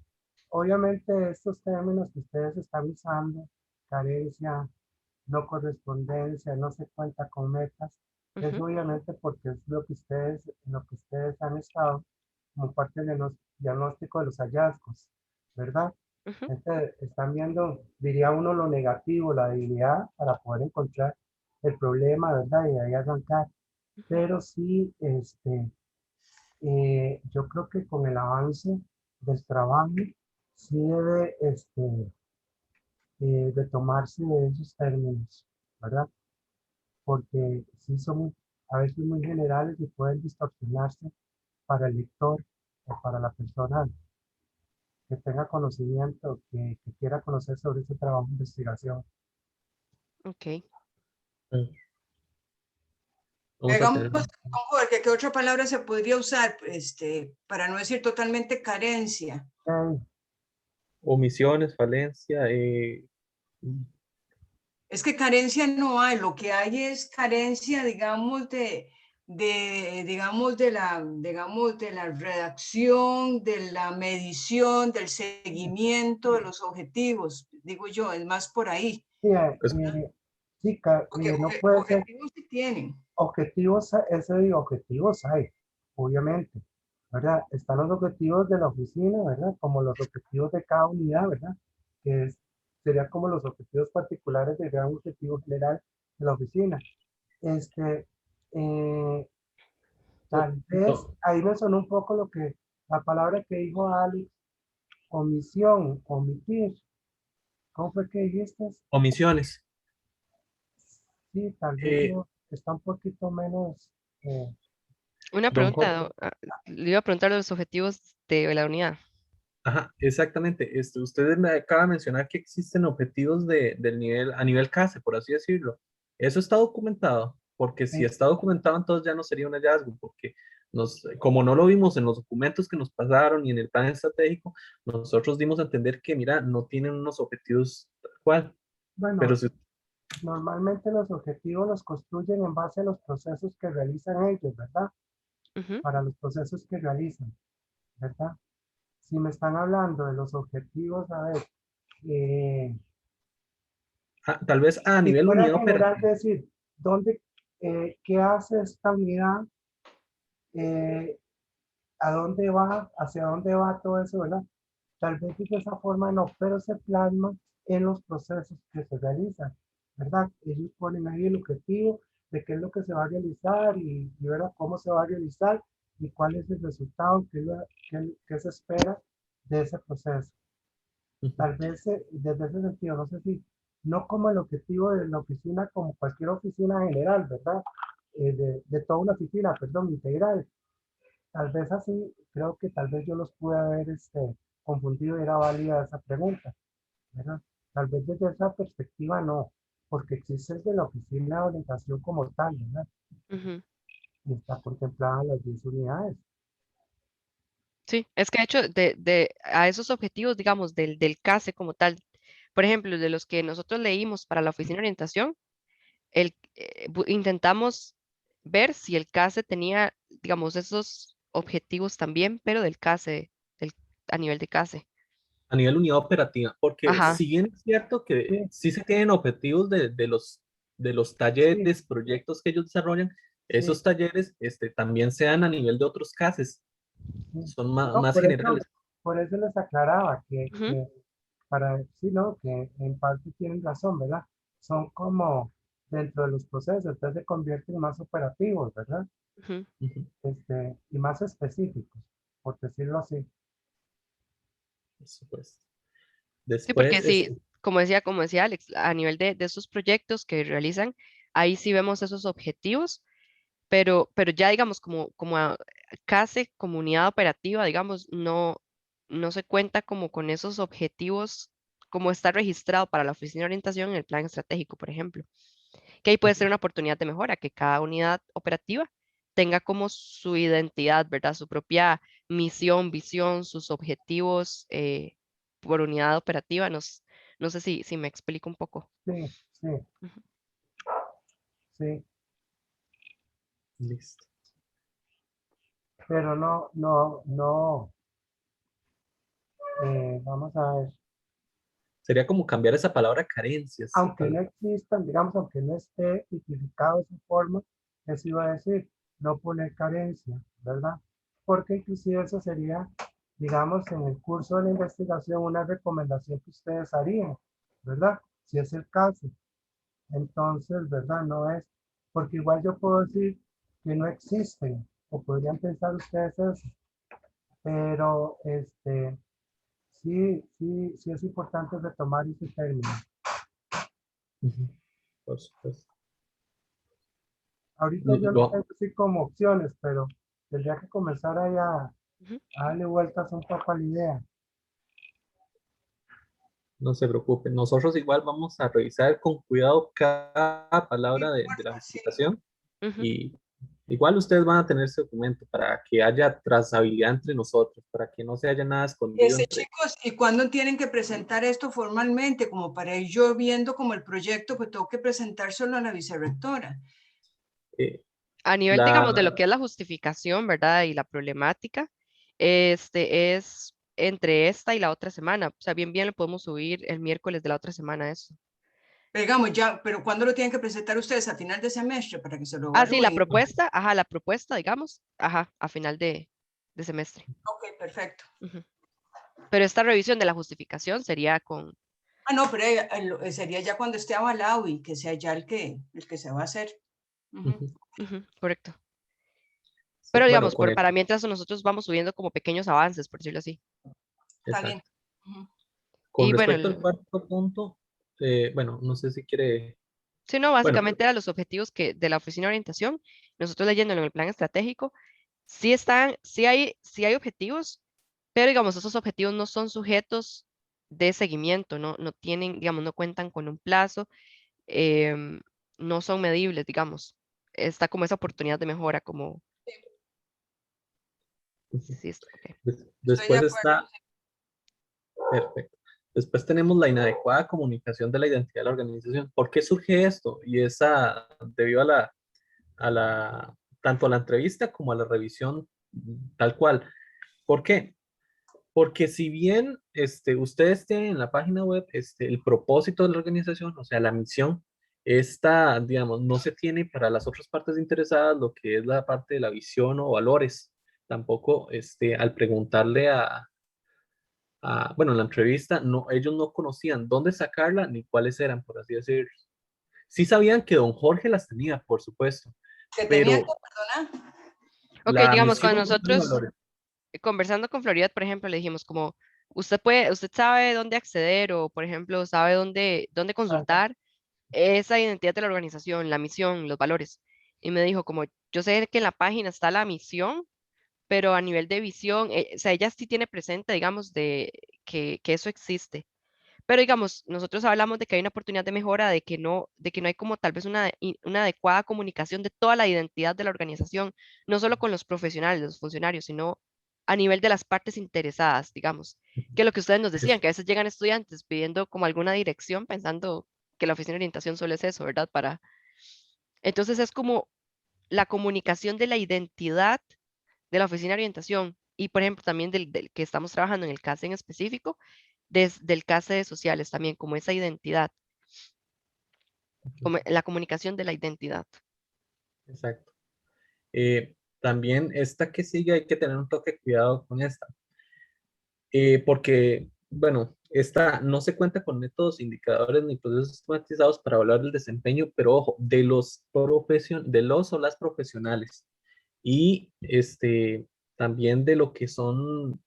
[SPEAKER 4] Obviamente estos términos que ustedes están usando, carencia, no correspondencia, no se cuenta con metas, es
[SPEAKER 1] ujú,
[SPEAKER 4] obviamente porque es lo que ustedes han estado como parte del diagnóstico de los hallazgos, ¿verdad?
[SPEAKER 1] ujú,
[SPEAKER 4] Entonces, están viendo, diría uno, lo negativo, la debilidad para poder encontrar el problema, ¿verdad? Y de ahí arrancar.
[SPEAKER 1] ujú.
[SPEAKER 4] Pero sí, yo creo que con el avance del trabajo, sí debe de tomarse de esos términos, ¿verdad? Porque sí son a veces muy generales y pueden distorsionarse para el lector o para la persona que tenga conocimiento, que quiera conocer sobre ese trabajo de investigación.
[SPEAKER 1] Ok.
[SPEAKER 2] Vamos a
[SPEAKER 3] digamos,
[SPEAKER 2] tener.
[SPEAKER 3] don Jorge, ¿qué otra palabra se podría usar? Para no decir totalmente carencia.
[SPEAKER 4] Ok,
[SPEAKER 2] Omisiones, falencia,
[SPEAKER 3] Es que carencia no hay, lo que hay es carencia, digamos, digamos, de la redacción, de la medición, del seguimiento de los objetivos, digo yo, es más por ahí,
[SPEAKER 4] sí,
[SPEAKER 2] pues,
[SPEAKER 4] sí,
[SPEAKER 3] porque
[SPEAKER 4] no puede ser
[SPEAKER 3] objetivos sí tienen.
[SPEAKER 4] objetivos, ese de objetivos hay, obviamente, ¿verdad? Están los objetivos de la oficina, ¿verdad? Como los objetivos de cada unidad, ¿verdad? Que serían como los objetivos particulares del gran objetivo general de la oficina. Este, eh,
[SPEAKER 2] no,
[SPEAKER 4] Tal vez
[SPEAKER 2] no,
[SPEAKER 4] ahí me sonó un poco lo que la palabra que dijo Alex, omisión, omitir. ¿Cómo fue que dijiste?
[SPEAKER 2] omisiones.
[SPEAKER 4] Sí, tal vez
[SPEAKER 2] Eh,
[SPEAKER 4] no, está un poquito menos. eh,
[SPEAKER 1] Una
[SPEAKER 2] don Jorge,
[SPEAKER 1] pregunta, le iba a preguntar los objetivos de la unidad.
[SPEAKER 2] ajá, exactamente. Ustedes me acaban de mencionar que existen objetivos del nivel, a nivel CASE, por así decirlo. Eso está documentado, porque si
[SPEAKER 4] sí,
[SPEAKER 2] está documentado, entonces ya no sería un hallazgo, porque como no lo vimos en los documentos que nos pasaron y en el plan estratégico, nosotros dimos a entender que, mira, no tienen unos objetivos tal cual. Pero
[SPEAKER 4] bueno,
[SPEAKER 2] si,
[SPEAKER 4] normalmente los objetivos los construyen en base a los procesos que realizan ellos, ¿verdad?
[SPEAKER 1] Ujú.
[SPEAKER 4] Para los procesos que realizan, ¿verdad? Si me están hablando de los objetivos, a ver, eh,
[SPEAKER 2] tal vez a
[SPEAKER 4] si
[SPEAKER 2] nivel
[SPEAKER 4] fuera
[SPEAKER 2] unidad
[SPEAKER 4] general
[SPEAKER 2] operativa.
[SPEAKER 4] decir, ¿dónde, qué hace esta unidad? Eh, ¿A dónde va? ¿Hacia dónde va todo eso, verdad? Tal vez de esa forma no, pero se plasma en los procesos que se realizan, ¿verdad? Ellos ponen ahí el objetivo de qué es lo que se va a realizar y ver cómo se va a realizar y cuál es el resultado, qué se espera de ese proceso.
[SPEAKER 2] Ujú.
[SPEAKER 4] Tal vez desde ese sentido, no sé si, no como el objetivo de la oficina, como cualquier oficina general, ¿verdad? De toda una oficina, perdón, integral. Tal vez así, creo que tal vez yo los pude haber confundido y era válida esa pregunta, ¿verdad? Tal vez desde esa perspectiva no, porque existe desde la oficina de orientación como tal, ¿verdad?
[SPEAKER 1] Ujú.
[SPEAKER 4] Y está contemplada las 10 unidades.
[SPEAKER 1] Sí, es que de hecho a esos objetivos, digamos, del CASE como tal, por ejemplo, de los que nosotros leímos para la oficina de orientación, intentamos ver si el CASE tenía, digamos, esos objetivos también, pero del CASE, del- a nivel de CASE.
[SPEAKER 2] A nivel unidad operativa, porque
[SPEAKER 1] Ajá,
[SPEAKER 2] si bien es cierto que
[SPEAKER 4] Sí,
[SPEAKER 2] sí se tienen objetivos de los
[SPEAKER 4] sí,
[SPEAKER 2] talleres, proyectos que ellos desarrollan, esos talleres también se dan a nivel de otros casos,
[SPEAKER 4] sí.
[SPEAKER 2] son más,
[SPEAKER 4] No,
[SPEAKER 2] más generales.
[SPEAKER 4] por eso les aclaraba
[SPEAKER 1] Ujú,
[SPEAKER 4] que para sí, ¿no? Que en parte tienen razón, ¿verdad? Son como dentro de los procesos, entonces se convierten más operativos, ¿verdad?
[SPEAKER 1] ujú.
[SPEAKER 2] Ujú,
[SPEAKER 4] Y más específicos, por decirlo así.
[SPEAKER 2] por supuesto.
[SPEAKER 1] Sí, porque
[SPEAKER 2] Después,
[SPEAKER 1] sí, como decía Alex, a nivel de estos proyectos que realizan, ahí sí vemos esos objetivos, pero ya digamos como casi comunidad operativa, digamos, no se cuenta como con esos objetivos como está registrado para la oficina de orientación en el plan estratégico, por ejemplo, que ahí puede ser una oportunidad de mejora, que cada unidad operativa tenga como su identidad, ¿verdad? Su propia misión, visión, sus objetivos por unidad operativa. No sé si me explico un poco.
[SPEAKER 4] Sí, sí,
[SPEAKER 1] Ujú.
[SPEAKER 4] sí,
[SPEAKER 2] listo.
[SPEAKER 4] pero no, vamos a ver.
[SPEAKER 2] Sería como cambiar esa palabra carencias,
[SPEAKER 4] Aunque
[SPEAKER 2] tal
[SPEAKER 4] no
[SPEAKER 2] vez.
[SPEAKER 4] existan, digamos, aunque no esté tipificado de esa forma, eso iba a decir, no poner carencia, ¿verdad? Porque inclusive eso sería, digamos, en el curso de la investigación una recomendación que ustedes harían, ¿verdad? Si es el caso. Entonces, ¿verdad? No es, porque igual yo puedo decir que no existen, o podrían pensar ustedes eso, pero sí es importante retomar ese término.
[SPEAKER 2] Ujú, por supuesto.
[SPEAKER 4] Ahorita yo lo
[SPEAKER 2] Lo-
[SPEAKER 4] tengo así como opciones, pero tendría que comenzar ahí
[SPEAKER 1] Ujú.
[SPEAKER 4] a darle vueltas un poco a la idea.
[SPEAKER 2] no se preocupen, nosotros igual vamos a revisar con cuidado cada palabra de la
[SPEAKER 3] Sí.
[SPEAKER 2] justificación
[SPEAKER 1] Ujú.
[SPEAKER 2] y igual ustedes van a tener ese documento para que haya trazabilidad entre nosotros, para que no se haya nada escondido entre...
[SPEAKER 3] Chicos, ¿y cuándo tienen que presentar esto formalmente? Como para ir yo viendo como el proyecto, pues tengo que presentárselo a la vicerrectora.
[SPEAKER 2] eh,
[SPEAKER 1] A nivel, digamos, de lo
[SPEAKER 2] la,
[SPEAKER 1] que es la justificación, ¿verdad? Y la problemática, es entre esta y la otra semana. O sea, bien lo podemos subir el miércoles de la otra semana eso.
[SPEAKER 3] Pero digamos, ya, pero ¿cuándo lo tienen que presentar ustedes? A final de semestre para que se lo
[SPEAKER 1] Ah, sí,
[SPEAKER 3] evalúen.
[SPEAKER 1] la propuesta, digamos, a final de semestre.
[SPEAKER 3] Ok, perfecto.
[SPEAKER 1] Ujú. Pero esta revisión de la justificación sería con,
[SPEAKER 3] Ah, no, pero sería ya cuando esté avalado y que sea ya el que se va a hacer. Ujú.
[SPEAKER 2] ujú,
[SPEAKER 1] ujú, correcto.
[SPEAKER 2] sí,
[SPEAKER 1] Pero
[SPEAKER 2] bueno,
[SPEAKER 1] digamos, para mientras nosotros vamos subiendo como pequeños avances, por decirlo así.
[SPEAKER 3] Está bien.
[SPEAKER 2] exacto.
[SPEAKER 3] Ujú.
[SPEAKER 2] Con
[SPEAKER 1] Y bueno,
[SPEAKER 2] respecto al cuarto punto, bueno, no sé si quiere,
[SPEAKER 1] sí, no,
[SPEAKER 2] bueno,
[SPEAKER 1] básicamente eran los objetivos que de la oficina de orientación, nosotros leyéndolo en el plan estratégico, sí están, sí hay objetivos, pero digamos, esos objetivos no son sujetos de seguimiento, no tienen, digamos, no cuentan con un plazo, em, no son medibles, digamos. Está como esa oportunidad de mejora, como,
[SPEAKER 2] ujú.
[SPEAKER 1] sí, ok.
[SPEAKER 3] Estoy de
[SPEAKER 2] Después
[SPEAKER 3] acuerdo.
[SPEAKER 2] está, perfecto. Después tenemos la inadecuada comunicación de la identidad de la organización. ¿Por qué surge esto? Y esa debido tanto a la entrevista como a la revisión tal cual. ¿Por qué? Porque si bien ustedes tienen en la página web el propósito de la organización, o sea, la misión, esta, digamos, no se tiene para las otras partes interesadas lo que es la parte de la visión o valores. Tampoco, al preguntarle bueno, en la entrevista, no, ellos no conocían dónde sacarla ni cuáles eran, por así decirlo. Sí sabían que don Jorge las tenía, por supuesto,
[SPEAKER 3] Que tenía que,
[SPEAKER 2] pero
[SPEAKER 3] perdona.
[SPEAKER 1] Ok,
[SPEAKER 2] la
[SPEAKER 1] digamos,
[SPEAKER 2] misión,
[SPEAKER 1] cuando
[SPEAKER 2] visión y
[SPEAKER 1] nosotros
[SPEAKER 2] valores.
[SPEAKER 1] conversando con Florida, por ejemplo, le dijimos como, usted sabe dónde acceder o, por ejemplo, sabe dónde
[SPEAKER 4] Ajá.
[SPEAKER 1] consultar esa identidad de la organización, la misión, los valores. Y me dijo como, yo sé que en la página está la misión, pero a nivel de visión, o sea, ella sí tiene presente, digamos, de que eso existe. Pero digamos, nosotros hablamos de que hay una oportunidad de mejora, de que no hay como tal vez una adecuada comunicación de toda la identidad de la organización, no solo con los profesionales, los funcionarios, sino a nivel de las partes interesadas, digamos. Que lo que ustedes nos decían, que a veces llegan estudiantes pidiendo como alguna dirección, pensando que la oficina de orientación solo es eso, ¿verdad? Entonces es como la comunicación de la identidad de la oficina de orientación y, por ejemplo, también del que estamos trabajando en el CASE en específico, desde el CASE de sociales también, como esa identidad, como la comunicación de la identidad.
[SPEAKER 2] Exacto. También esta que sigue hay que tener un toque de cuidado con esta, porque, bueno, esta no se cuenta con métodos, indicadores ni procesos sistematizados para evaluar el desempeño, pero ojo, de los o las profesionales y también de lo que son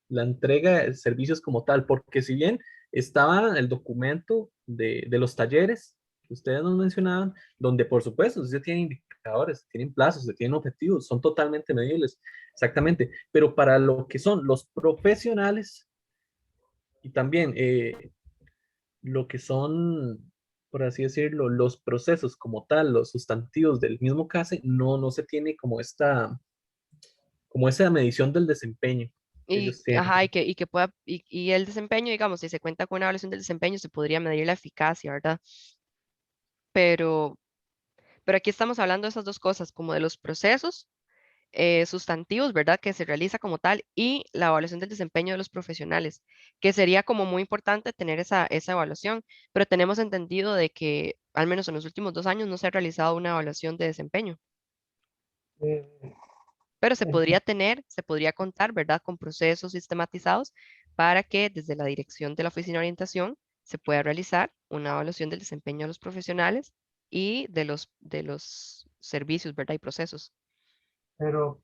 [SPEAKER 2] la entrega de servicios como tal, porque si bien estaba el documento de los talleres que ustedes nos mencionaban, donde por supuesto se tienen indicadores, se tienen plazos, se tienen objetivos, son totalmente medibles, exactamente, pero para lo que son los profesionales y también lo que son, por así decirlo, los procesos como tal, los sustantivos del mismo CASE, no se tiene como esa medición del desempeño que
[SPEAKER 1] Y,
[SPEAKER 2] ellos tienen.
[SPEAKER 1] ajá, y que pueda, y el desempeño, digamos, si se cuenta con una evaluación del desempeño, se podría medir la eficacia, ¿verdad? Pero, pero aquí estamos hablando de esas dos cosas, como de los procesos sustantivos, ¿verdad? Que se realiza como tal y la evaluación del desempeño de los profesionales, que sería como muy importante tener esa evaluación, pero tenemos entendido de que al menos en los últimos 2 años no se ha realizado una evaluación de desempeño,
[SPEAKER 4] Eh,
[SPEAKER 1] pero se
[SPEAKER 4] el-
[SPEAKER 1] podría tener, se podría contar, ¿verdad? Con procesos sistematizados para que desde la dirección de la oficina de orientación se pueda realizar una evaluación del desempeño de los profesionales y de los servicios, ¿verdad? Y procesos.
[SPEAKER 4] pero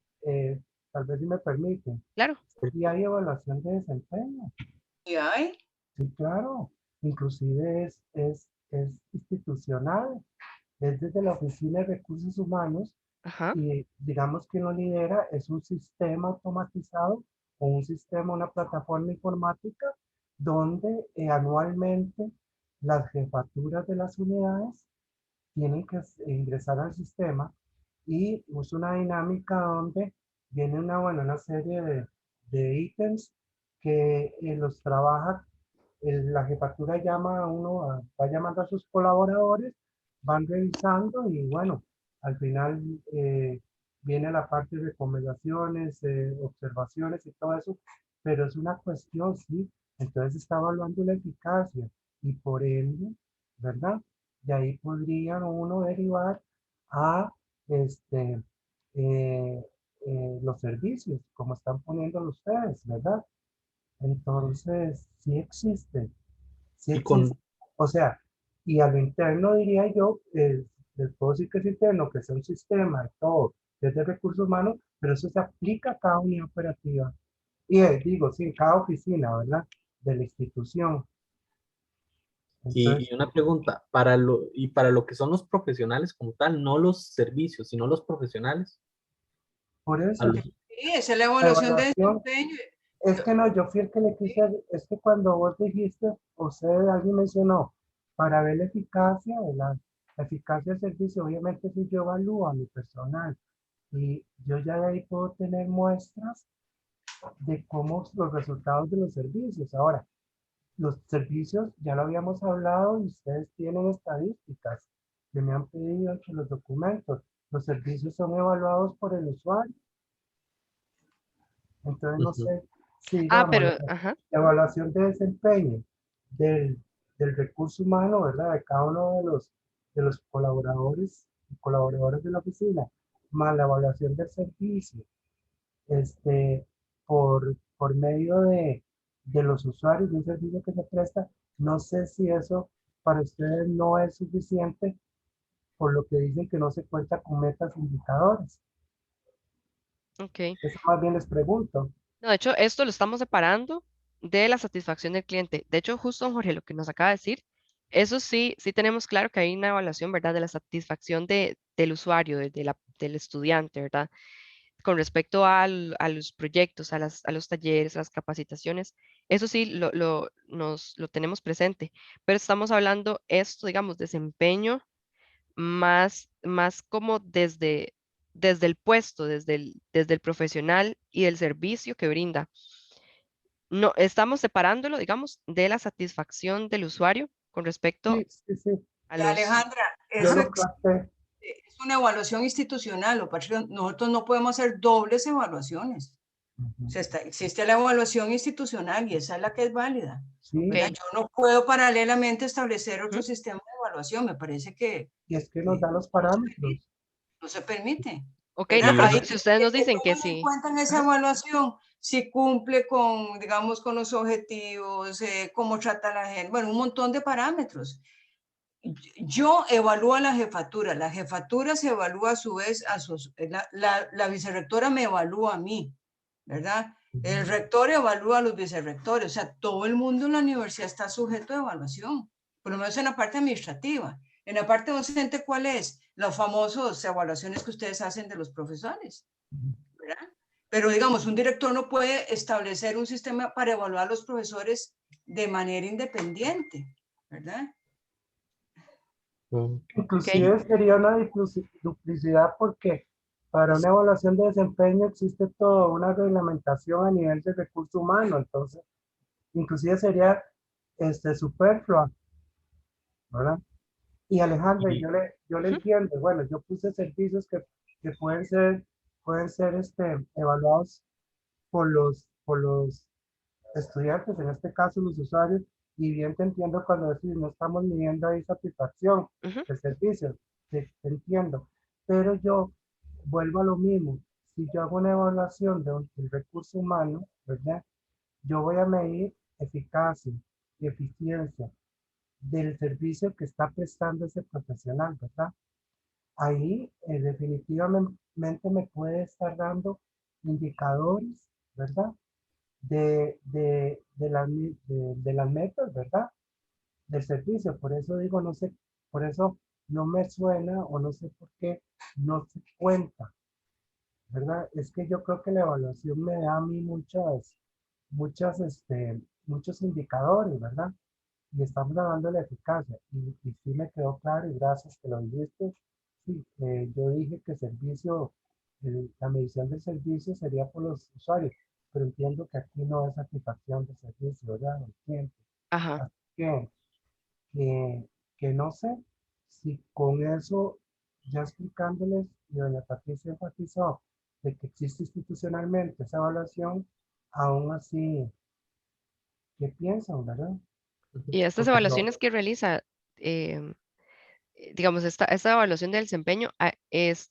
[SPEAKER 4] tal vez si me permiten,
[SPEAKER 1] Claro.
[SPEAKER 4] y hay evaluación de desempeño.
[SPEAKER 3] ¿Y hay?
[SPEAKER 4] Sí, claro, inclusive es institucional, es desde la Oficina de Recursos Humanos
[SPEAKER 1] Ajá.
[SPEAKER 4] y digamos que lo lidera, es un sistema automatizado o un sistema, una plataforma informática donde anualmente las jefaturas de las unidades tienen que ingresar al sistema y es una dinámica donde viene una serie de ítems que los trabaja, la jefatura llama a uno, va llamando a sus colaboradores, van revisando y bueno, al final viene la parte de recomendaciones, observaciones y todo eso, pero es una cuestión, sí, entonces está evaluando la eficacia y por ende, ¿verdad? De ahí podría uno derivar a este, eh, los servicios, como están poniendo ustedes, ¿verdad? Entonces, sí existe, sí
[SPEAKER 2] Y
[SPEAKER 4] existe.
[SPEAKER 2] con,
[SPEAKER 4] O sea, y a lo interno diría yo, les puedo decir que es interno, que es un sistema y todo, que es de recursos humanos, pero eso se aplica a cada unidad operativa. Y digo, sí, cada oficina, ¿verdad? De la institución. Entonces,
[SPEAKER 2] y una pregunta, para lo que son los profesionales como tal, no los servicios, sino los profesionales,
[SPEAKER 4] por
[SPEAKER 2] a
[SPEAKER 4] eso,
[SPEAKER 2] los-
[SPEAKER 3] Sí, esa es la
[SPEAKER 4] la
[SPEAKER 3] evaluación de
[SPEAKER 4] evaluación.
[SPEAKER 3] desempeño.
[SPEAKER 4] Es que no, yo fui el que le quise, es que cuando vos dijiste, o sea, alguien mencionó, para ver la eficacia la eficacia del servicio, obviamente si yo evalúo a mi personal y yo ya de ahí puedo tener muestras de cómo los resultados de los servicios. Ahora, los servicios, ya lo habíamos hablado y ustedes tienen estadísticas que me han pedido que los documentos, los servicios son evaluados por el usuario. Entonces, no
[SPEAKER 2] Ujú.
[SPEAKER 4] sé si,
[SPEAKER 1] Ah,
[SPEAKER 4] digamos,
[SPEAKER 1] pero, ajá.
[SPEAKER 4] la evaluación de desempeño del, del recurso humano, ¿verdad? De cada uno de los colaboradores y colaboradoras de la oficina, más la evaluación del servicio, este, por medio de los usuarios de un servicio que se presta, no sé si eso para ustedes no es suficiente, por lo que dicen que no se cuenta con metas indicadores.
[SPEAKER 1] Ok.
[SPEAKER 4] Eso más bien les pregunto.
[SPEAKER 1] No, de hecho, esto lo estamos separando de la satisfacción del cliente. De hecho, justo, don Jorge, lo que nos acaba de decir, eso sí, sí tenemos claro que hay una evaluación, ¿verdad? De la satisfacción del usuario, del estudiante, ¿verdad? Con respecto a los proyectos, a los talleres, a las capacitaciones, eso sí lo tenemos presente, pero estamos hablando esto, digamos, desempeño más como desde el puesto, desde el profesional y el servicio que brinda. No, estamos separándolo, digamos, de la satisfacción del usuario con respecto
[SPEAKER 4] Sí, sí, sí,
[SPEAKER 1] a
[SPEAKER 3] Ya,
[SPEAKER 1] los...
[SPEAKER 3] Alejandra,
[SPEAKER 4] yo
[SPEAKER 3] eso
[SPEAKER 1] Ajá.
[SPEAKER 4] lo capté.
[SPEAKER 3] es una evaluación institucional. Lo que pasa es que nosotros no podemos hacer dobles evaluaciones. O
[SPEAKER 4] Ujú.
[SPEAKER 3] sea, existe la evaluación institucional y esa es la que es válida.
[SPEAKER 1] Ok.
[SPEAKER 4] Sí,
[SPEAKER 3] ¿Verdad? Yo no puedo paralelamente establecer otro
[SPEAKER 1] Ujú.
[SPEAKER 3] sistema de evaluación. Me parece que
[SPEAKER 4] y es que nos
[SPEAKER 3] eh,
[SPEAKER 4] da los
[SPEAKER 3] no se permite.
[SPEAKER 4] parámetros.
[SPEAKER 3] no se permite.
[SPEAKER 1] Ok,
[SPEAKER 3] ¿Verdad?
[SPEAKER 1] no, pero
[SPEAKER 3] Ahí
[SPEAKER 1] si ustedes nos dicen que
[SPEAKER 3] toman en
[SPEAKER 1] sí.
[SPEAKER 3] cuenta en esa evaluación si cumple con, digamos, con los objetivos, cómo trata a la gente, bueno, un montón de parámetros. Yo evalúo a la jefatura se evalúa a su vez, la vicerrectora me evalúa a mí, ¿verdad? El rector evalúa a los vicerrectores, o sea, todo el mundo en la universidad está sujeto a evaluación, por lo menos en la parte administrativa. En la parte docente, ¿cuál es? Las famosas evaluaciones que ustedes hacen de los profesores, ¿verdad? Pero digamos, un director no puede establecer un sistema para evaluar a los profesores de manera independiente, ¿verdad?
[SPEAKER 4] Inclusive sería una duplicidad porque para una evaluación de desempeño existe toda una reglamentación a nivel de recurso humano, entonces inclusive sería superflua, ¿verdad? Y Alejandra,
[SPEAKER 2] Y-
[SPEAKER 4] yo le
[SPEAKER 1] Ujú.
[SPEAKER 4] entiendo, bueno, yo puse servicios que pueden ser evaluados por los estudiantes, en este caso los usuarios, y bien te entiendo cuando decís, no estamos midiendo ahí satisfacción
[SPEAKER 1] Ujú.
[SPEAKER 4] del servicio, te entiendo, pero yo vuelvo a lo mismo, si yo hago una evaluación del recurso humano, ¿verdad? Yo voy a medir eficacia y eficiencia del servicio que está prestando ese profesional, ¿verdad? Ahí definitivamente me puede estar dando indicadores, ¿verdad? De las metas, ¿verdad? Del servicio. Por eso digo, no sé, por eso no me suena o no sé por qué no se cuenta, ¿verdad? Es que yo creo que la evaluación me da a mí muchos indicadores, ¿verdad? Y estamos hablando de la eficacia. Y sí me quedó claro y gracias que lo dijiste. Sí, yo dije que la medición del servicio sería por los usuarios, pero entiendo que aquí no es satisfacción de servicio, ¿verdad? Del cliente.
[SPEAKER 1] Ajá.
[SPEAKER 4] Así que, que no sé si con eso, ya explicándoles, y doña Patricia enfatizó de que existe institucionalmente esa evaluación, aún así, ¿qué piensan, verdad?
[SPEAKER 1] Y estas
[SPEAKER 4] Porque no,
[SPEAKER 1] evaluaciones que realiza, digamos, esta evaluación del desempeño, es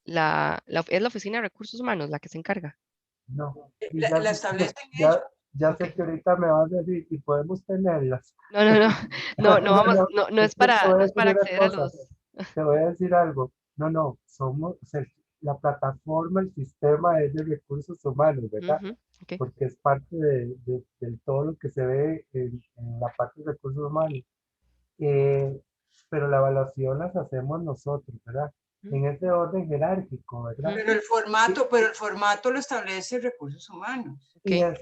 [SPEAKER 1] la Oficina de Recursos Humanos la que se encarga.
[SPEAKER 4] no. Y
[SPEAKER 3] La establecen ellos.
[SPEAKER 4] ya
[SPEAKER 1] Ok.
[SPEAKER 4] sé que ahorita me vas a decir, y podemos tenerlas.
[SPEAKER 1] No, no, no, no, no
[SPEAKER 4] No,
[SPEAKER 1] vamos,
[SPEAKER 4] no,
[SPEAKER 1] no, no
[SPEAKER 4] es
[SPEAKER 1] es
[SPEAKER 4] que te
[SPEAKER 1] para,
[SPEAKER 4] voy
[SPEAKER 1] no
[SPEAKER 4] a
[SPEAKER 1] es
[SPEAKER 4] decir
[SPEAKER 1] para
[SPEAKER 4] una
[SPEAKER 1] acceder a
[SPEAKER 4] cosa,
[SPEAKER 1] los.
[SPEAKER 4] te voy a decir algo. No, no, somos, o sea, la plataforma, el sistema es de recursos humanos, ¿verdad?
[SPEAKER 1] Ujú. Ok.
[SPEAKER 4] Porque es parte de todo lo que se ve en la parte de recursos humanos. Eh, pero la evaluación las hacemos nosotros, ¿verdad?
[SPEAKER 1] Ujú.
[SPEAKER 4] En ese orden jerárquico, ¿verdad?
[SPEAKER 1] Ujú.
[SPEAKER 3] Pero el formato lo establece recursos humanos.
[SPEAKER 4] Y
[SPEAKER 1] Ok.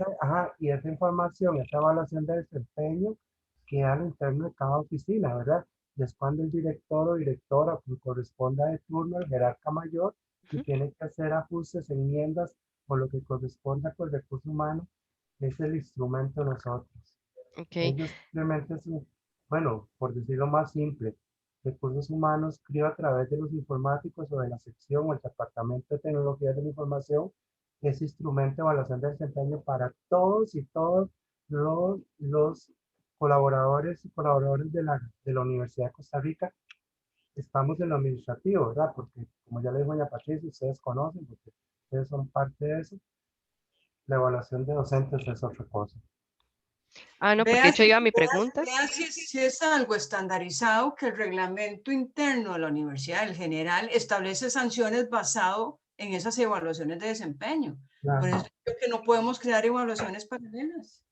[SPEAKER 4] y esa información, esa evaluación de desempeño queda al interno de cada oficina, ¿verdad? Y es cuando el director o directora que corresponda de turno, el jerarca mayor, y
[SPEAKER 1] Ujú.
[SPEAKER 4] tiene que hacer ajustes, enmiendas o lo que corresponda con el recurso humano, es el instrumento de nosotros.
[SPEAKER 1] Ok.
[SPEAKER 4] Ellos simplemente bueno, por decirlo más simple, recursos humanos crea a través de los informáticos o de la sección o el departamento de tecnologías de la información ese instrumento de evaluación de desempeño para todos y todos los colaboradores y colaboradores de la Universidad de Costa Rica. Estamos en lo administrativo, ¿verdad? Porque como ya le dijo doña Patricia, ustedes conocen, porque ustedes son parte de eso, la evaluación de docentes es otra cosa.
[SPEAKER 1] Ah, no, porque de
[SPEAKER 3] Vea,
[SPEAKER 1] hecho iba a mi pregunta.
[SPEAKER 3] si es algo estandarizado que el reglamento interno de la universidad, el general, establece sanciones basado en esas evaluaciones de desempeño. Por eso
[SPEAKER 4] Claro.
[SPEAKER 3] creo que no podemos crear evaluaciones paralelas,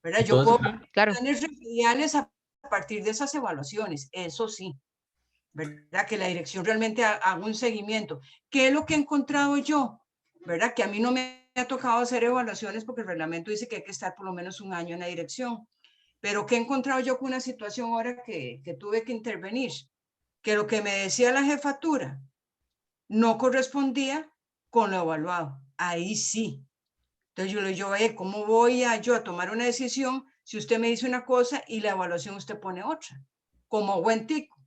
[SPEAKER 3] ¿verdad? Yo
[SPEAKER 2] Entonces,
[SPEAKER 3] puedo
[SPEAKER 1] Ujú. Claro.
[SPEAKER 3] planes remediales a partir de esas evaluaciones, eso sí, ¿verdad? Que la dirección realmente haga un seguimiento. ¿Qué es lo que he encontrado yo? ¿Verdad? Que a mí no me ha tocado hacer evaluaciones porque el reglamento dice que hay que estar por lo menos un año en la dirección. Pero ¿qué he encontrado yo con una situación ahora que tuve que intervenir? Que lo que me decía la jefatura no correspondía con lo evaluado. Ahí sí. Entonces yo le digo, ¿cómo voy yo a tomar una decisión si usted me dice una cosa y la evaluación usted pone otra? Como buen tico,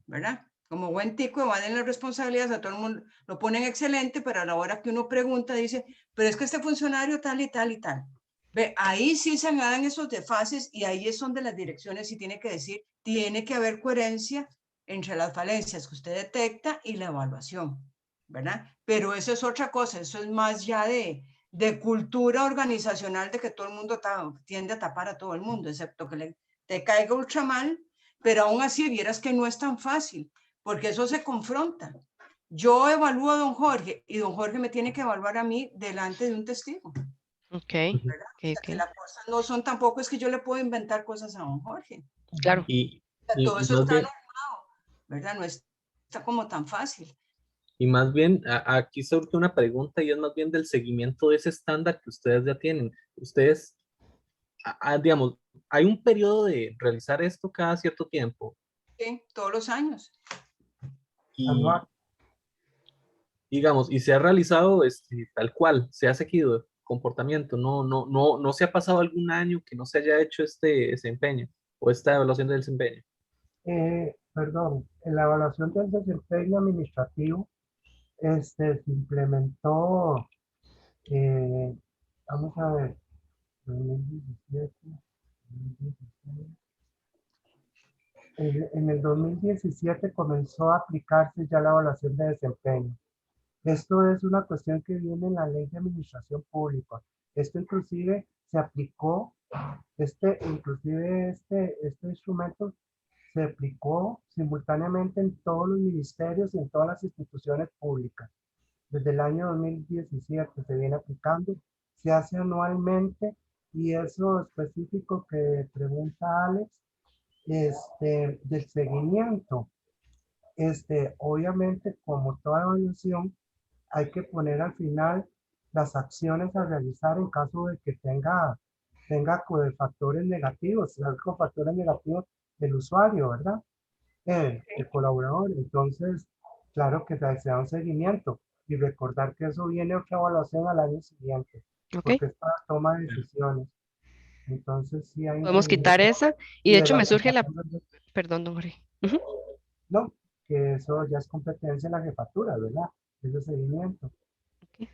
[SPEAKER 3] ¿verdad? Como buen tico, van en las responsabilidades, a todo el mundo lo ponen excelente, pero a la hora que uno pregunta dice, pero es que este funcionario tal y tal y tal. Ve, ahí sí se dan esos desfases y ahí es donde las direcciones sí tiene que decir, tiene que haber coherencia entre las falencias que usted detecta y la evaluación. ¿verdad? Pero eso es otra cosa, eso es más ya de cultura organizacional, de que todo el mundo tiende a tapar a todo el mundo, excepto que te caiga ultra mal, pero aún así vieras que no es tan fácil, porque eso se confronta. Yo evalúo a don Jorge y don Jorge me tiene que evaluar a mí delante de un testigo.
[SPEAKER 1] Ok,
[SPEAKER 3] ¿Verdad?
[SPEAKER 1] ok,
[SPEAKER 3] O sea,
[SPEAKER 1] ok.
[SPEAKER 3] que las cosas no son tampoco es que yo le puedo inventar cosas a don Jorge.
[SPEAKER 1] Claro.
[SPEAKER 2] Y,
[SPEAKER 3] O sea, todo
[SPEAKER 2] y
[SPEAKER 3] eso
[SPEAKER 2] más
[SPEAKER 3] está
[SPEAKER 2] bien,
[SPEAKER 3] normado, ¿verdad? No está como tan fácil.
[SPEAKER 2] y más bien, aquí surge una pregunta y es más bien del seguimiento de ese estándar que ustedes ya tienen. Ustedes, digamos, ¿hay un periodo de realizar esto cada cierto tiempo?
[SPEAKER 3] ¿Sí? Todos los años.
[SPEAKER 2] Y, digamos, y se ha realizado tal cual, se ha seguido el comportamiento, no se ha pasado algún año que no se haya hecho este desempeño o esta evaluación del desempeño.
[SPEAKER 4] Perdón, en la evaluación del desempeño administrativo se implementó, eh, vamos a ver, 2017, 2016. En el 2017 comenzó a aplicarse ya la evaluación de desempeño. Esto es una cuestión que viene en la Ley de Administración Pública. Esto inclusive se aplicó, este instrumento se aplicó simultáneamente en todos los ministerios y en todas las instituciones públicas. Desde el año 2017 se viene aplicando, se hace anualmente y eso específico que pregunta Alex, del seguimiento. Obviamente, como toda evaluación, hay que poner al final las acciones a realizar en caso de que tenga factores negativos, con factores negativos del usuario, ¿verdad? El colaborador. Entonces, claro que se da un seguimiento y recordar que eso viene otra evaluación al año siguiente,
[SPEAKER 1] Ok.
[SPEAKER 4] porque es para toma de decisiones. Entonces, sí hay un
[SPEAKER 1] Podemos quitar
[SPEAKER 4] seguimiento
[SPEAKER 1] esa. Y
[SPEAKER 4] y
[SPEAKER 1] de
[SPEAKER 4] de
[SPEAKER 1] hecho
[SPEAKER 4] la
[SPEAKER 1] me surge la...
[SPEAKER 4] aplicación de,
[SPEAKER 1] Perdón, don Jorge. Ujú.
[SPEAKER 4] no, que eso ya es competencia de la jefatura, ¿verdad? Ese seguimiento.
[SPEAKER 1] Ok.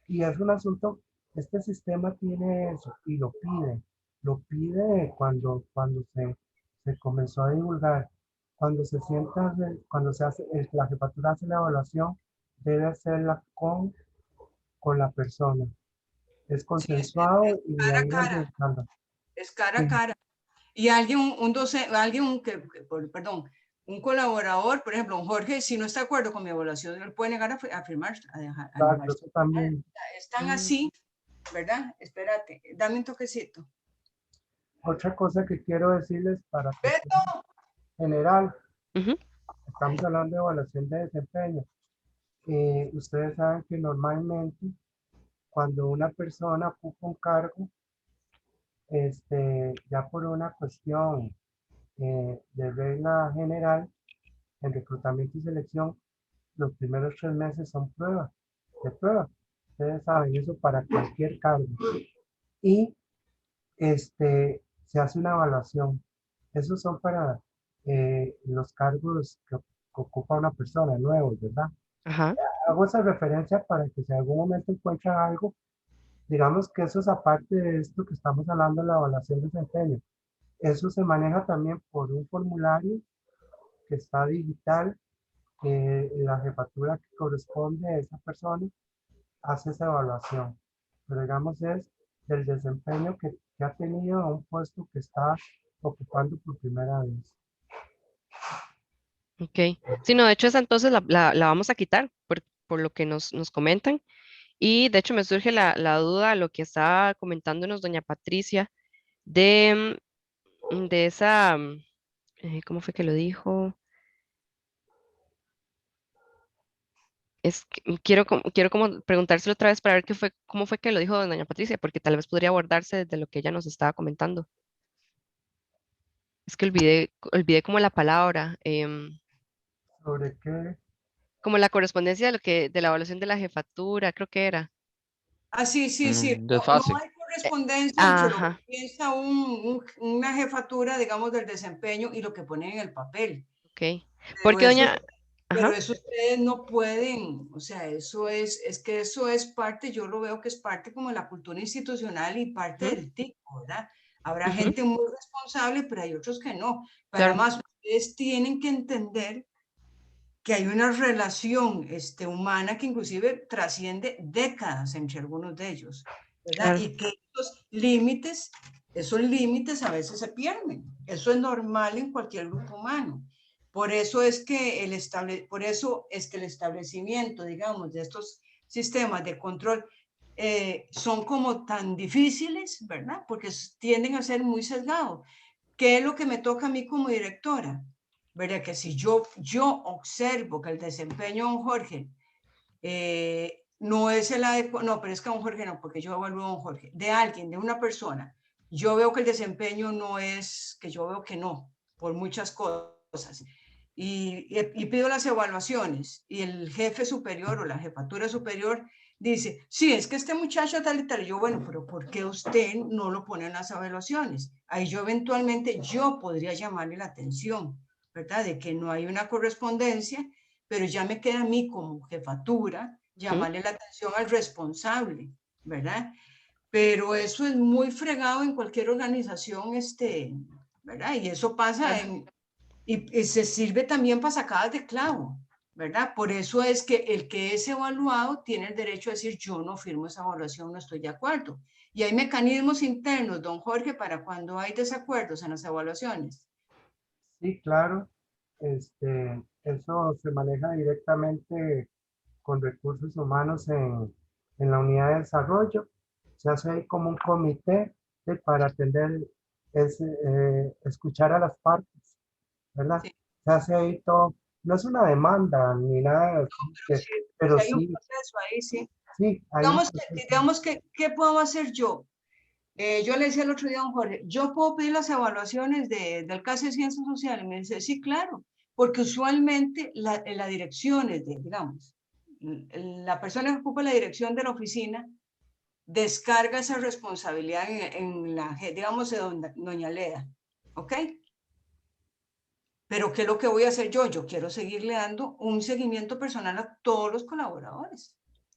[SPEAKER 4] Y es un asunto, este sistema tiene eso y lo pide cuando se comenzó a divulgar, cuando se hace, la jefatura hace la evaluación, debe hacerla con la persona. Es
[SPEAKER 3] Sí, es
[SPEAKER 4] consensuado y
[SPEAKER 3] cara a
[SPEAKER 4] ahí es donde
[SPEAKER 3] cara.
[SPEAKER 4] estándar.
[SPEAKER 3] Es cara a
[SPEAKER 4] Sí,
[SPEAKER 3] cara. Y alguien, un docente, alguien perdón, un colaborador, por ejemplo, un Jorge, si no está de acuerdo con mi evaluación, él puede negar a firmar, a negar.
[SPEAKER 4] exacto, eso también.
[SPEAKER 3] Están así, ¿verdad? Espérate, dame un toquecito.
[SPEAKER 4] Otra cosa que quiero decirles para que
[SPEAKER 3] Beto,
[SPEAKER 4] general,
[SPEAKER 1] Ujú.
[SPEAKER 4] estamos hablando de evaluación de desempeño. Ustedes saben que normalmente cuando una persona ocupa un cargo, ya por una cuestión de regla general, en reclutamiento y selección, los primeros 3 meses son de prueba. Ustedes saben eso para cualquier cargo. Y se hace una evaluación. Esos son para los cargos que ocupa una persona nuevos, ¿verdad?
[SPEAKER 1] Ajá.
[SPEAKER 4] Hago esa referencia para que si en algún momento encuentran algo, digamos que eso es aparte de esto que estamos hablando, la evaluación de desempeño. Eso se maneja también por un formulario que está digital, que la jefatura que corresponde a esa persona hace esa evaluación. Pero digamos es del desempeño que ha tenido a un puesto que está ocupando por primera vez.
[SPEAKER 1] Ok. Sí, no, de hecho esa entonces la vamos a quitar por lo que nos comentan. Y de hecho me surge la duda, lo que estaba comentándonos doña Patricia, de esa, ¿cómo fue que lo dijo? Es que quiero como preguntárselo otra vez para ver cómo fue que lo dijo doña Patricia, porque tal vez podría abordarse desde lo que ella nos estaba comentando. Es que olvidé como la palabra,
[SPEAKER 4] Sobre qué,
[SPEAKER 1] como la correspondencia de la evaluación de la jefatura, creo que era.
[SPEAKER 3] sí, sí, sí.
[SPEAKER 5] Un
[SPEAKER 3] No
[SPEAKER 5] desfase.
[SPEAKER 3] hay correspondencia entre lo que
[SPEAKER 1] Ajá,
[SPEAKER 3] piensa una jefatura, digamos, del desempeño y lo que ponen en el papel.
[SPEAKER 1] ok.
[SPEAKER 3] Pero
[SPEAKER 1] Porque
[SPEAKER 3] eso,
[SPEAKER 1] doña,
[SPEAKER 3] pero
[SPEAKER 1] ajá,
[SPEAKER 3] eso ustedes no pueden, o sea, es que eso es parte, yo lo veo que es parte como de la cultura institucional y parte
[SPEAKER 1] ujú,
[SPEAKER 3] del tico, ¿verdad? Habrá
[SPEAKER 1] ujú,
[SPEAKER 3] gente muy responsable, pero hay otros que no. Pero
[SPEAKER 1] claro,
[SPEAKER 3] además, ustedes tienen que entender que hay una relación humana que inclusive trasciende décadas entre algunos de ellos, ¿verdad?
[SPEAKER 1] Claro.
[SPEAKER 3] Y que esos límites a veces se pierden. Eso es normal en cualquier grupo humano. Por eso es que el establecimiento, digamos, de estos sistemas de control son como tan difíciles, ¿verdad? Porque tienden a ser muy sesgados. ¿Qué es lo que me toca a mí como directora? ¿Verdad? Que si yo observo que el desempeño de don Jorge no es el adecuado, no, pero es que don Jorge no, porque yo evalúo a don Jorge, de alguien, de una persona, yo veo que el desempeño no es, que yo veo que no, por muchas cosas, y pido las evaluaciones, y el jefe superior o la jefatura superior dice, sí, es que este muchacho tal y tal, y yo, bueno, pero ¿por qué usted no lo pone en las evaluaciones? Ahí yo eventualmente, yo podría llamarle la atención, ¿verdad? De que no hay una correspondencia, pero ya me queda a mí como jefatura llamarle la atención al responsable, ¿verdad? Pero eso es muy fregado en cualquier organización, ¿verdad? Y eso pasa y se sirve también para sacadas de clavo, ¿verdad? Por eso es que el que es evaluado tiene el derecho a decir, yo no firmo esa evaluación, no estoy de acuerdo. Y hay mecanismos internos, don Jorge, para cuando hay desacuerdos en las evaluaciones.
[SPEAKER 4] Sí, claro. Eso se maneja directamente con recursos humanos en la unidad de desarrollo. Se hace ahí como un comité para atender, escuchar a las partes, ¿verdad?
[SPEAKER 3] Sí.
[SPEAKER 4] Se hace ahí todo, no es una demanda ni nada,
[SPEAKER 3] Sí,
[SPEAKER 4] pero
[SPEAKER 3] hay un
[SPEAKER 4] sí,
[SPEAKER 3] proceso ahí, sí.
[SPEAKER 4] sí, hay un proceso.
[SPEAKER 3] Digamos que, ¿qué puedo hacer yo? Yo le decía el otro día a don Jorge, yo puedo pedir las evaluaciones del caso de ciencias sociales. Me dice, sí, claro, porque usualmente la dirección es digamos, la persona que ocupa la dirección de la oficina descarga esa responsabilidad en la, digamos, de doña Leda, ¿ok? Pero ¿qué es lo que voy a hacer yo? Yo quiero seguirle dando un seguimiento personal a todos los colaboradores,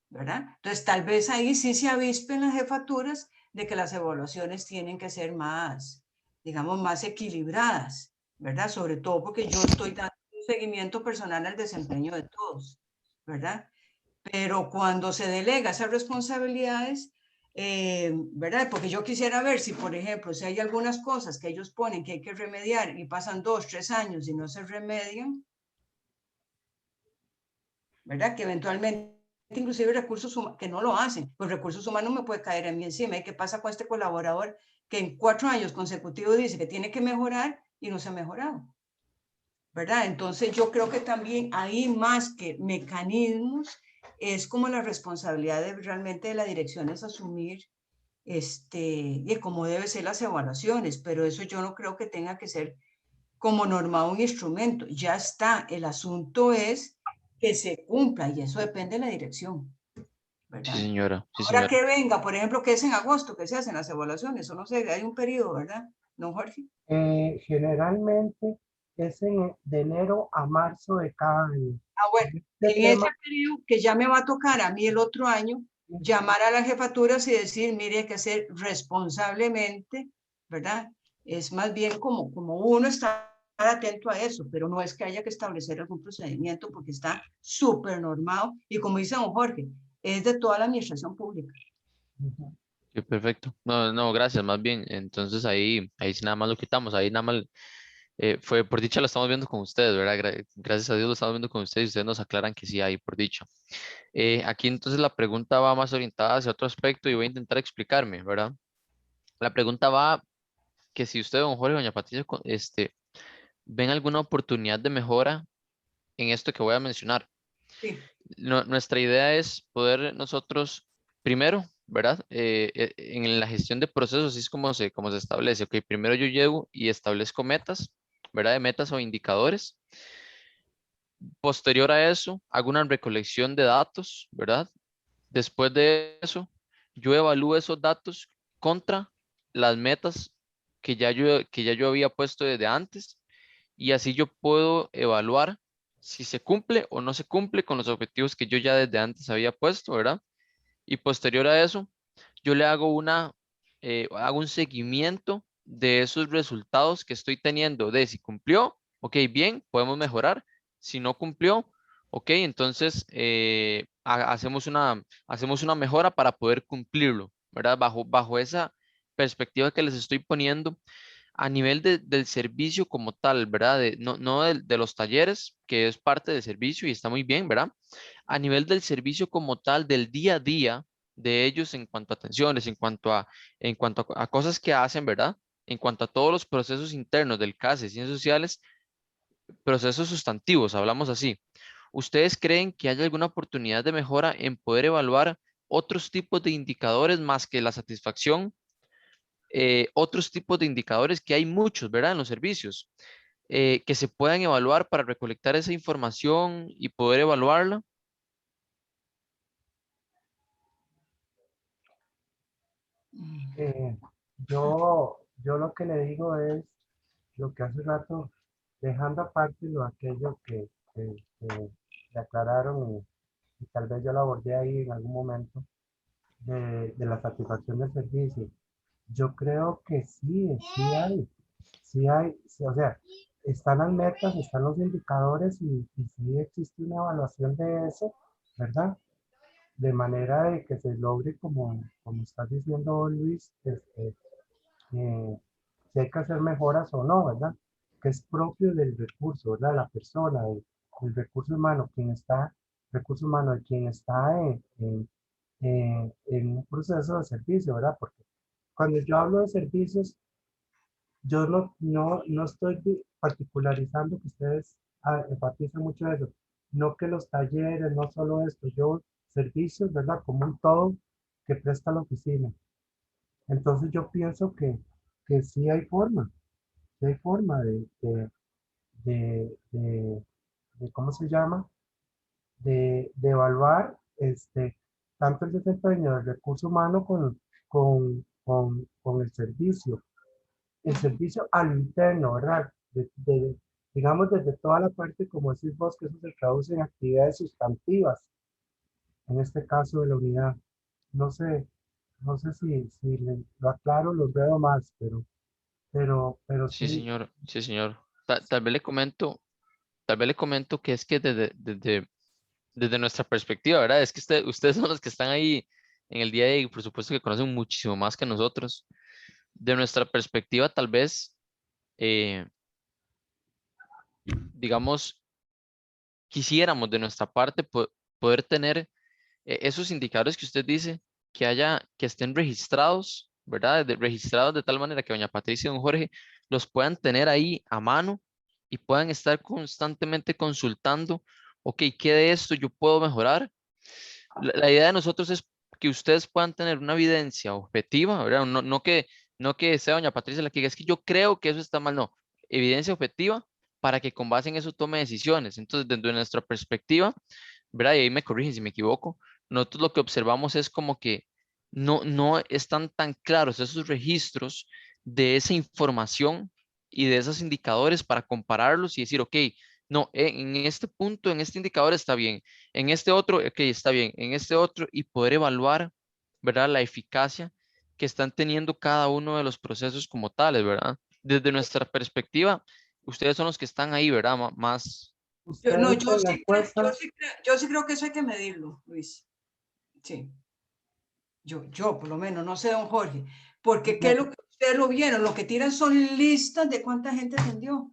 [SPEAKER 3] ¿verdad? Entonces, tal vez ahí sí se avispen las jefaturas de que las evaluaciones tienen que ser más, digamos, más equilibradas, ¿verdad? Sobre todo porque yo estoy dando un seguimiento personal al desempeño de todos, ¿verdad? Pero cuando se delega esas responsabilidades, ¿verdad? Porque yo quisiera ver si, por ejemplo, si hay algunas cosas que ellos ponen que hay que remediar y pasan 2, 3 años y no se remedian, ¿verdad? Que eventualmente, inclusive recursos humanos, que no lo hacen, pues recursos humanos me puede caer a mí encima. ¿Y qué pasa con este colaborador que en 4 años consecutivos dice que tiene que mejorar y no se ha mejorado? ¿Verdad? Entonces yo creo que también hay más que mecanismos, es como la responsabilidad realmente de la dirección es asumir y como debe ser las evaluaciones, pero eso yo no creo que tenga que ser como normado un instrumento. Ya está, el asunto es que se cumpla y eso depende de la dirección,
[SPEAKER 5] Sí,
[SPEAKER 3] ¿verdad?
[SPEAKER 5] señora. Sí,
[SPEAKER 3] Ahora
[SPEAKER 5] señora.
[SPEAKER 3] que venga, por ejemplo, que es en agosto que se hacen las evaluaciones, o no sé, hay un periodo, ¿verdad? ¿No, Jorge?
[SPEAKER 4] Generalmente es de enero a marzo de cada año.
[SPEAKER 3] Bueno,
[SPEAKER 4] Este
[SPEAKER 3] en ese
[SPEAKER 4] tema,
[SPEAKER 3] periodo que ya me va a tocar a mí el otro año, llamar a las jefaturas y decir, mire, hay que hacer responsablemente, ¿verdad? Es más bien como uno está atento a eso, pero no es que haya que establecer algún procedimiento porque está súper normado y como dice don Jorge, es de toda la administración pública.
[SPEAKER 5] Sí, perfecto. No, no, gracias, más bien. Entonces ahí sí nada más lo quitamos. Ahí nada más fue por dicha lo estamos viendo con ustedes, ¿verdad? Gracias a Dios lo estamos viendo con ustedes y ustedes nos aclaran que sí hay por dicha. Aquí entonces la pregunta va más orientada hacia otro aspecto y voy a intentar explicarme, ¿verdad? La pregunta va que si usted, don Jorge, doña Patricia, ven alguna oportunidad de mejora en esto que voy a mencionar.
[SPEAKER 3] Sí,
[SPEAKER 5] Nuestra idea es poder nosotros, primero, ¿verdad? En la gestión de procesos, así es como se establece. Ok, primero yo llego y establezco metas, ¿verdad? De metas o indicadores. Posterior a eso, hago una recolección de datos, ¿verdad? Después de eso, yo evalúo esos datos contra las metas que ya yo había puesto desde antes y así yo puedo evaluar si se cumple o no se cumple con los objetivos que yo ya desde antes había puesto, ¿verdad? Y posterior a eso, yo le hago un seguimiento de esos resultados que estoy teniendo de si cumplió, ok, bien, podemos mejorar. Si no cumplió, Ok, entonces hacemos una mejora para poder cumplirlo, ¿verdad? Bajo esa perspectiva que les estoy poniendo a nivel del servicio como tal, ¿verdad? No de los talleres, que es parte del servicio y está muy bien, ¿verdad? A nivel del servicio como tal, del día a día de ellos en cuanto a atenciones, en cuanto a cosas que hacen, ¿verdad? En cuanto a todos los procesos internos del CASE, Ciencias Sociales, procesos sustantivos, hablamos así. ¿Ustedes creen que hay alguna oportunidad de mejora en poder evaluar otros tipos de indicadores más que la satisfacción? Otros tipos de indicadores que hay muchos, ¿verdad? En los servicios, que se puedan evaluar para recolectar esa información y poder evaluarla.
[SPEAKER 4] Eh, yo lo que le digo es lo que hace rato, dejando aparte lo aquello que le aclararon y tal vez yo lo abordé ahí en algún momento de la satisfacción del servicio. Yo creo que sí hay, sí, o sea, están las metas, están los indicadores y sí existe una evaluación de eso, ¿verdad? De manera de que se logre, como está diciendo Luis, si hay que hacer mejoras o no, ¿verdad? Que es propio del recurso, ¿verdad? La persona, el recurso humano, de quien está en un proceso de servicio, ¿verdad? Porque cuando yo hablo de servicios, yo no estoy particularizando que ustedes enfatizan mucho eso. No que los talleres, no solo esto, yo servicios, ¿verdad? Como un todo que presta la oficina. Entonces yo pienso que sí hay forma de ¿cómo se llama? De evaluar tanto el desempeño del recurso humano con el servicio al interno, ¿verdad? Digamos, desde toda la parte, como decís vos, que eso se traduce en actividades sustantivas, en este caso de la unidad. No sé, no sé si lo aclaro, lo veo más, pero
[SPEAKER 5] Sí,
[SPEAKER 4] sí,
[SPEAKER 5] señor, sí, señor. Tal vez le comento que es que desde nuestra perspectiva, ¿verdad? Es que ustedes son los que están ahí en el día de hoy, por supuesto que conocen muchísimo más que nosotros. De nuestra perspectiva, tal vez, eh, digamos, quisiéramos de nuestra parte poder tener esos indicadores que usted dice, que estén registrados, ¿verdad? Registrados de tal manera que doña Patricia y don Jorge los puedan tener ahí a mano y puedan estar constantemente consultando, ok, ¿qué de esto yo puedo mejorar? La idea de nosotros es que ustedes puedan tener una evidencia objetiva, ¿verdad? No que sea doña Patricia la que diga, es que yo creo que eso está mal, no, evidencia objetiva para que con base en eso tome decisiones. Entonces, desde nuestra perspectiva, ¿verdad? Y ahí me corrigen si me equivoco, nosotros lo que observamos es como que no están tan claros esos registros de esa información y de esos indicadores para compararlos y decir, ok, no, en este punto, en este indicador está bien, en este otro, ok, está bien, en este otro, y poder evaluar, ¿verdad? La eficacia que están teniendo cada uno de los procesos como tales, ¿verdad? Desde nuestra perspectiva, ustedes son los que están ahí, ¿verdad? Más.
[SPEAKER 3] No,
[SPEAKER 4] ustedes en la encuesta,
[SPEAKER 3] yo sí creo que eso hay que medirlo, Luis. Sí, yo por lo menos, no sé, don Jorge, porque ¿qué es lo que ustedes lo vieron? Lo que tiran son listas de cuánta gente atendió.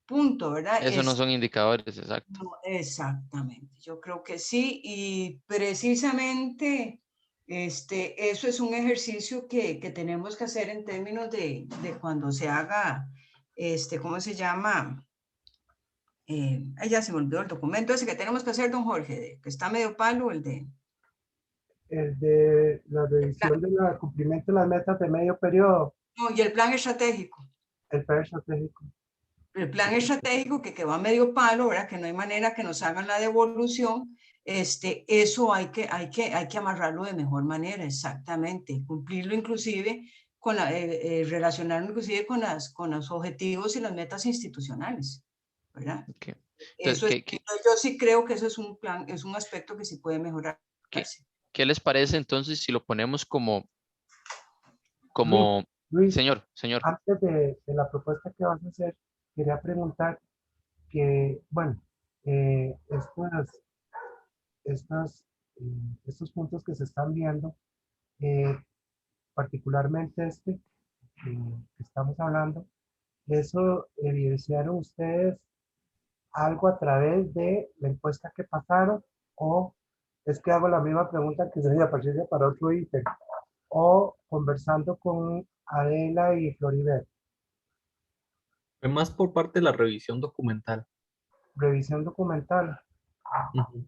[SPEAKER 3] Punto, ¿verdad?
[SPEAKER 5] Eso no son indicadores, exacto.
[SPEAKER 3] No, exactamente, yo creo que sí, y precisamente eso es un ejercicio que tenemos que hacer en términos de cuando se haga, ¿cómo se llama? Ya se me olvidó el documento ese que tenemos que hacer, don Jorge, que está medio palo,
[SPEAKER 4] el de la
[SPEAKER 3] el plan,
[SPEAKER 4] revisión del cumplimiento de las metas de medio periodo,
[SPEAKER 3] no, y el plan estratégico.
[SPEAKER 4] el plan estratégico.
[SPEAKER 3] El plan estratégico que va a medio palo, ¿verdad? Que no hay manera que nos hagan la devolución. Eso hay que amarrarlo de mejor manera, exactamente. Cumplirlo inclusive relacionarlo inclusive con los objetivos y las metas institucionales, ¿verdad?
[SPEAKER 5] Ok. Entonces,
[SPEAKER 3] Eso es, yo sí creo que eso es un plan, es un aspecto que sí puede mejorarse.
[SPEAKER 5] qué, qué les parece entonces si lo ponemos como,
[SPEAKER 4] Luis,
[SPEAKER 5] como,
[SPEAKER 4] Luis,
[SPEAKER 5] señor?
[SPEAKER 4] antes de la propuesta que vas a hacer, quería preguntar que, bueno, estos puntos que se están viendo, particularmente que estamos hablando, ¿eso evidenciaron ustedes algo a través de la encuesta que pasaron? ¿O es que hago la misma pregunta que sería Patricia para otro ítem? ¿O conversando con Adela y Floribert?
[SPEAKER 2] Fue más por parte de la revisión documental.
[SPEAKER 4] Revisión documental.
[SPEAKER 2] Ujú.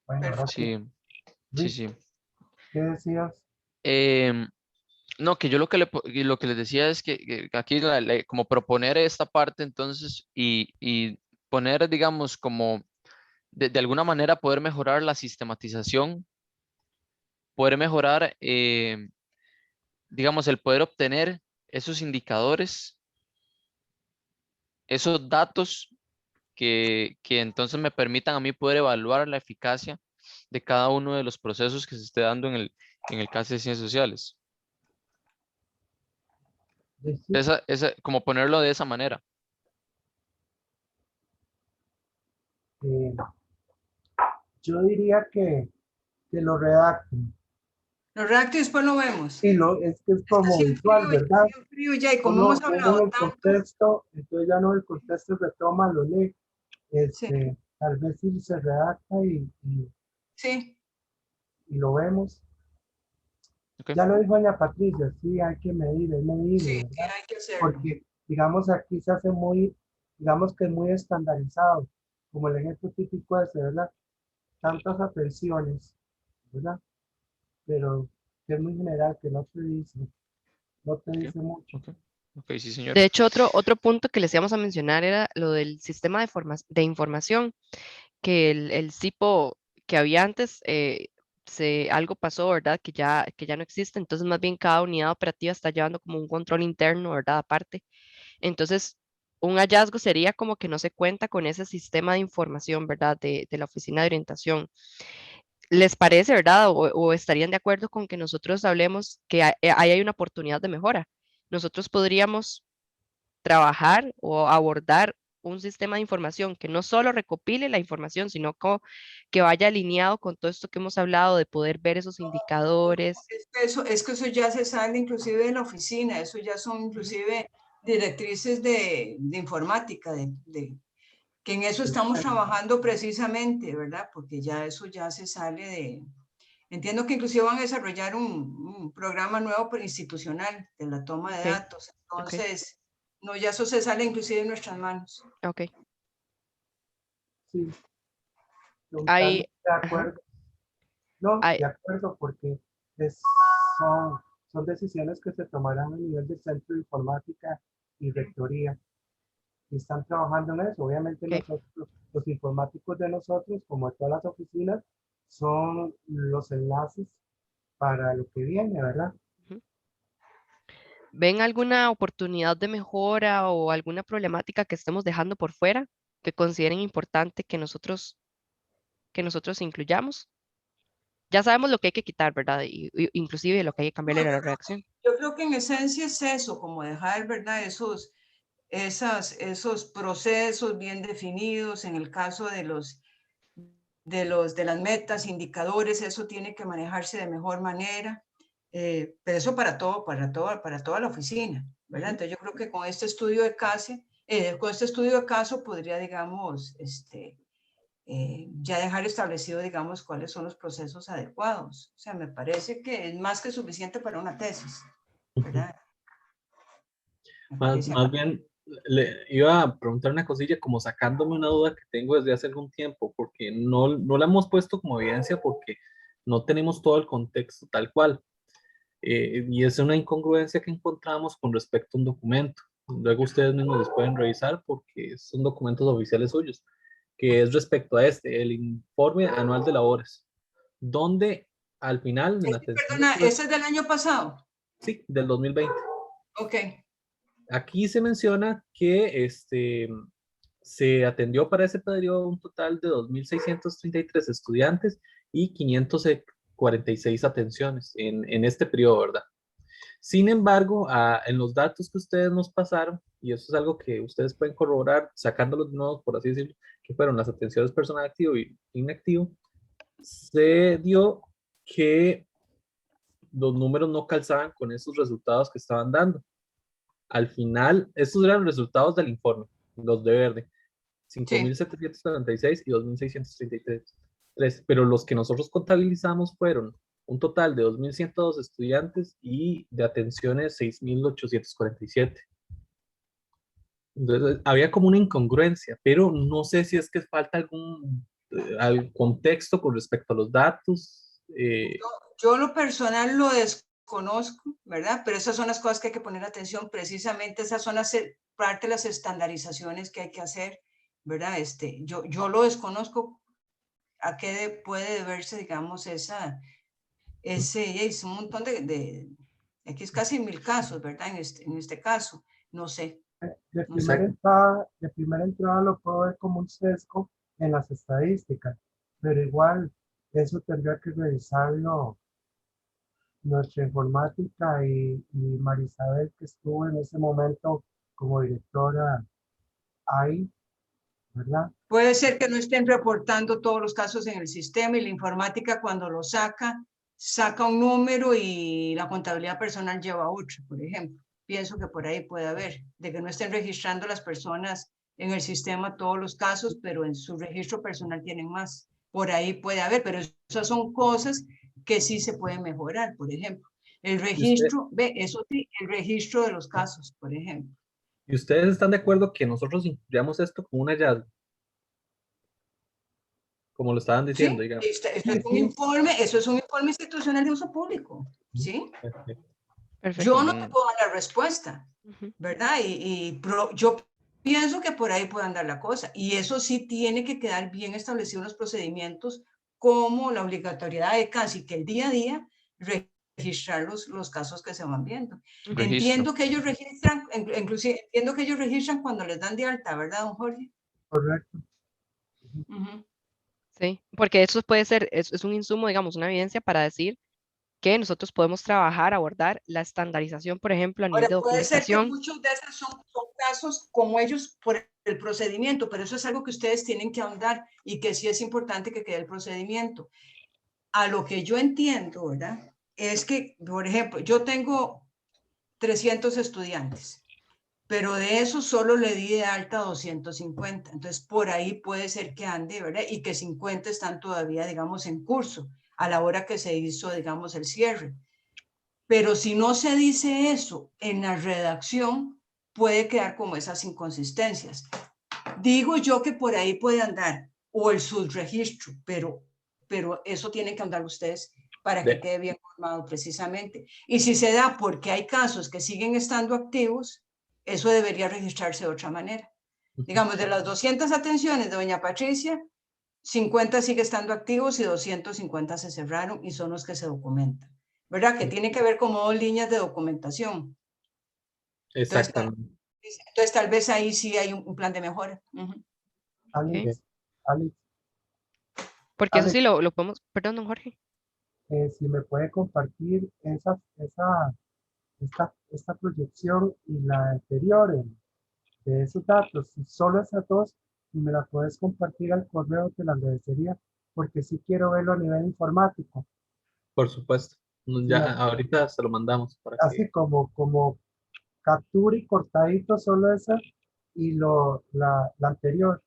[SPEAKER 4] Bueno, ahora sí.
[SPEAKER 5] Sí, sí,
[SPEAKER 4] Luis,
[SPEAKER 5] sí.
[SPEAKER 4] ¿qué decías?
[SPEAKER 5] Em, no, que yo lo que les decía es que aquí como proponer esta parte entonces y poner, digamos, como de alguna manera poder mejorar la sistematización, poder mejorar, digamos, el poder obtener esos indicadores, esos datos que entonces me permitan a mí poder evaluar la eficacia de cada uno de los procesos que se esté dando en el caso de ciencias sociales.
[SPEAKER 4] Decir,
[SPEAKER 5] Como ponerlo de esa manera.
[SPEAKER 4] eh, yo diría que lo redacten.
[SPEAKER 3] Los reactos después lo vemos.
[SPEAKER 4] Y es que es
[SPEAKER 3] Está
[SPEAKER 4] como visual, ¿verdad?
[SPEAKER 3] bien frío ya, y como hemos
[SPEAKER 4] Uno
[SPEAKER 3] hablado
[SPEAKER 4] en el
[SPEAKER 3] tanto,
[SPEAKER 4] contexto, entonces ya no el contexto retoma, lo lee.
[SPEAKER 3] sí,
[SPEAKER 4] Tal vez si se redacta
[SPEAKER 3] sí,
[SPEAKER 4] y lo vemos.
[SPEAKER 5] ¿Ok?
[SPEAKER 4] Ya lo dijo doña Patricia, sí, hay que medir, es medible,
[SPEAKER 3] sí,
[SPEAKER 4] ¿verdad?
[SPEAKER 3] hay que hacerlo.
[SPEAKER 4] Porque, digamos, aquí se hace muy, digamos que es muy estandarizado, como el ejemplo típico ese, ¿verdad? Tantas atenciones, ¿verdad? Pero que es muy general, que no te
[SPEAKER 5] Ok,
[SPEAKER 4] dice mucho.
[SPEAKER 5] ok, ok, sí, señor.
[SPEAKER 1] De hecho, otro punto que les íbamos a mencionar era lo del sistema de información, que el CIPO que había antes, algo pasó, ¿verdad? Que ya no existe, entonces más bien cada unidad operativa está llevando como un control interno, ¿verdad? Aparte. Entonces, un hallazgo sería como que no se cuenta con ese sistema de información, ¿verdad? De la oficina de orientación. ¿Les parece, verdad? O estarían de acuerdo con que nosotros hablemos que ahí hay una oportunidad de mejora? Nosotros podríamos trabajar o abordar un sistema de información que no solo recopile la información, sino que vaya alineado con todo esto que hemos hablado de poder ver esos indicadores.
[SPEAKER 3] Es que eso ya se sale inclusive de la oficina, eso ya son inclusive directrices de informática, que en eso estamos trabajando precisamente, ¿verdad? Porque ya eso ya se sale de... Entiendo que inclusive van a desarrollar un programa nuevo institucional de la toma de
[SPEAKER 1] Ok,
[SPEAKER 3] datos.
[SPEAKER 1] ok,
[SPEAKER 3] Entonces, no, ya eso se sale inclusive de nuestras manos.
[SPEAKER 1] ok.
[SPEAKER 4] Sí,
[SPEAKER 1] Hay,
[SPEAKER 4] totalmente de
[SPEAKER 1] ajá,
[SPEAKER 4] acuerdo. No,
[SPEAKER 1] hay,
[SPEAKER 4] de acuerdo, porque es- son decisiones que se tomarán a nivel del centro de informática y rectoría. Y están trabajando en eso. Obviamente
[SPEAKER 1] ok.
[SPEAKER 4] nosotros, los informáticos de nosotros, como de todas las oficinas, son los enlaces para lo que viene, ¿verdad?
[SPEAKER 1] Ujú. ¿Ven alguna oportunidad de mejora o alguna problemática que estemos dejando por fuera que consideren importante que nosotros incluyamos? Ya sabemos lo que hay que quitar, ¿verdad? Inclusive lo que hay que cambiarle a la redacción.
[SPEAKER 3] Yo creo que en esencia es eso, como dejar, ¿verdad? Esos procesos bien definidos en el caso de las metas, indicadores, eso tiene que manejarse de mejor manera, pero eso para toda la oficina, ¿verdad? Entonces yo creo que con este estudio de caso podría, digamos, ya dejar establecido, digamos, cuáles son los procesos adecuados. O sea, me parece que es más que suficiente para una tesis, ¿verdad? Me parece.
[SPEAKER 2] Más bien, le iba a preguntar una cosilla como sacándome una duda que tengo desde hace algún tiempo, porque no la hemos puesto como evidencia porque no tenemos todo el contexto tal cual. Y es una incongruencia que encontramos con respecto a un documento. Luego ustedes mismos los pueden revisar porque son documentos oficiales suyos, que es respecto a el informe anual de labores, donde al final, en la atención de
[SPEAKER 3] Perdona,
[SPEAKER 2] puestos,
[SPEAKER 3] ¿ese es del año pasado?
[SPEAKER 2] sí, del 2020.
[SPEAKER 3] Ok.
[SPEAKER 2] Aquí se menciona que se atendió para ese periodo un total de 2.633 estudiantes y 546 atenciones en este periodo, ¿verdad? Sin embargo, en los datos que ustedes nos pasaron, y eso es algo que ustedes pueden corroborar, sacándolos de nuevo, por así decirlo, que fueron las atenciones personal activo y inactivo, se dio que los números no calzaban con esos resultados que estaban dando. Al final, estos eran los resultados del informe, los de verde, 5.746 y 2.633, pero los que nosotros contabilizamos fueron un total de 2.102 estudiantes y de atenciones 6.847. Entonces, había como una incongruencia, pero no sé si es que falta algún contexto con respecto a los datos.
[SPEAKER 3] Yo lo personal lo desconozco, ¿verdad? Pero esas son las cosas que hay que poner atención, precisamente esas son parte de las estandarizaciones que hay que hacer, ¿verdad? Yo lo desconozco, a qué puede deberse, digamos, es un montón de X casi 1000 casos, ¿verdad? En este caso, no sé.
[SPEAKER 4] De
[SPEAKER 3] No sé.
[SPEAKER 4] primera entrada lo puedo ver como un sesgo en las estadísticas, pero igual eso tendría que revisarlo nuestra informática y Marisabel, que estuvo en ese momento como directora ahí, ¿verdad?
[SPEAKER 3] Puede ser que no estén reportando todos los casos en el sistema y la informática cuando lo saca un número y la contabilidad personal lleva otro, por ejemplo. Pienso que por ahí puede haber, de que no estén registrando las personas en el sistema todos los casos, pero en su registro personal tienen más. Por ahí puede haber, pero esas son cosas que sí se pueden mejorar, por ejemplo. El registro, eso sí, el registro de los casos, por ejemplo.
[SPEAKER 2] ¿Y ustedes están de acuerdo que nosotros incluyamos esto como un hallazgo? Como lo estaban diciendo,
[SPEAKER 3] Sí,
[SPEAKER 2] digamos.
[SPEAKER 3] eso es un informe institucional de uso público, ¿sí?
[SPEAKER 1] Perfecto.
[SPEAKER 3] Yo no te puedo dar la respuesta,
[SPEAKER 1] Ujú.
[SPEAKER 3] ¿verdad? Yo pienso que por ahí puedan dar la cosa. Y eso sí tiene que quedar bien establecidos los procedimientos, como la obligatoriedad de casi que el día a día registrar los casos que se van viendo.
[SPEAKER 5] Registro.
[SPEAKER 3] Entiendo que ellos registran, inclusive entiendo que ellos registran cuando les dan de alta, ¿verdad, don Jorge?
[SPEAKER 4] Correcto.
[SPEAKER 3] Ujú.
[SPEAKER 1] Sí, porque eso puede ser, es un insumo, digamos, una evidencia para decir que nosotros podemos trabajar, abordar la estandarización, por ejemplo, a nivel
[SPEAKER 3] Ahora,
[SPEAKER 1] de
[SPEAKER 3] puede ser que
[SPEAKER 1] documentación.
[SPEAKER 3] muchos de esos son casos como ellos por el procedimiento, pero eso es algo que ustedes tienen que ahondar y que sí es importante que quede el procedimiento. A lo que yo entiendo, ¿verdad? Es que, por ejemplo, yo tengo 300 estudiantes, pero de eso solo le di de alta 250. Entonces, por ahí puede ser que ande, ¿verdad? Y que 50 están todavía, digamos, en curso a la hora que se hizo, digamos, el cierre. Pero si no se dice eso en la redacción, puede quedar como esas inconsistencias. Digo yo que por ahí puede andar, o el subregistro, pero eso tienen que andar ustedes para que quede bien formado precisamente. Y si se da porque hay casos que siguen estando activos, eso debería registrarse de otra manera. Digamos, de las 200 atenciones de doña Patricia, 50 sigue estando activos y 250 se cerraron y son los que se documentan. ¿Verdad? Que tiene que ver como 2 líneas de documentación.
[SPEAKER 2] Exactamente.
[SPEAKER 3] Entonces tal vez ahí sí hay un plan de mejora.
[SPEAKER 4] Alex,
[SPEAKER 1] Porque eso
[SPEAKER 4] Alex,
[SPEAKER 1] sí lo podemos, perdón, don Jorge.
[SPEAKER 4] si me puede compartir esta proyección y la anterior de esos datos, si solo esas dos, y me la puedes compartir al correo, te la agradecería, porque sí quiero verlo a nivel informático.
[SPEAKER 2] Por supuesto. Ya ahorita se lo mandamos para
[SPEAKER 4] Así
[SPEAKER 2] que...
[SPEAKER 4] como captura y cortadito solo esa y la anterior.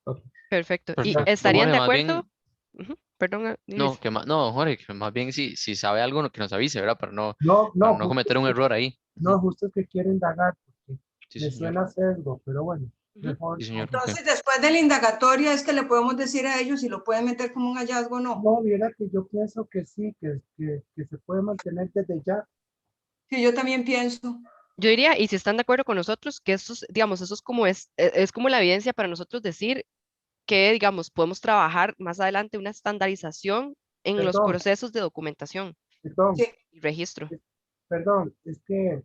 [SPEAKER 2] Okay.
[SPEAKER 1] Perfecto. ¿Y
[SPEAKER 5] Perfecto.
[SPEAKER 1] estarían
[SPEAKER 5] Jorge,
[SPEAKER 1] de
[SPEAKER 5] más bien,
[SPEAKER 1] acuerdo? Ujú, perdón,
[SPEAKER 5] no,
[SPEAKER 1] Luis.
[SPEAKER 5] no, Jorge, que más bien si sabe algo que nos avise, ¿verdad? Para no
[SPEAKER 4] No,
[SPEAKER 5] cometer un error ahí.
[SPEAKER 4] no, justo es que quiero indagar, porque
[SPEAKER 5] Sí,
[SPEAKER 4] me
[SPEAKER 5] señor.
[SPEAKER 4] suena sesgo, pero bueno,
[SPEAKER 1] Ujú.
[SPEAKER 4] mejor.
[SPEAKER 5] Sí, señor.
[SPEAKER 3] Entonces, después de la indagatoria, es que le podemos decir a ellos si lo pueden meter como un hallazgo o no.
[SPEAKER 4] No, mira que yo pienso que sí, que se puede mantener desde ya.
[SPEAKER 3] Sí, yo también pienso.
[SPEAKER 1] Yo diría, y si están de acuerdo con nosotros, que eso, digamos, eso es como la evidencia para nosotros decir que, digamos, podemos trabajar más adelante una estandarización en los
[SPEAKER 4] Perdón,
[SPEAKER 1] procesos de documentación
[SPEAKER 4] perdón,
[SPEAKER 3] Sí.
[SPEAKER 1] y registro.
[SPEAKER 4] perdón, es que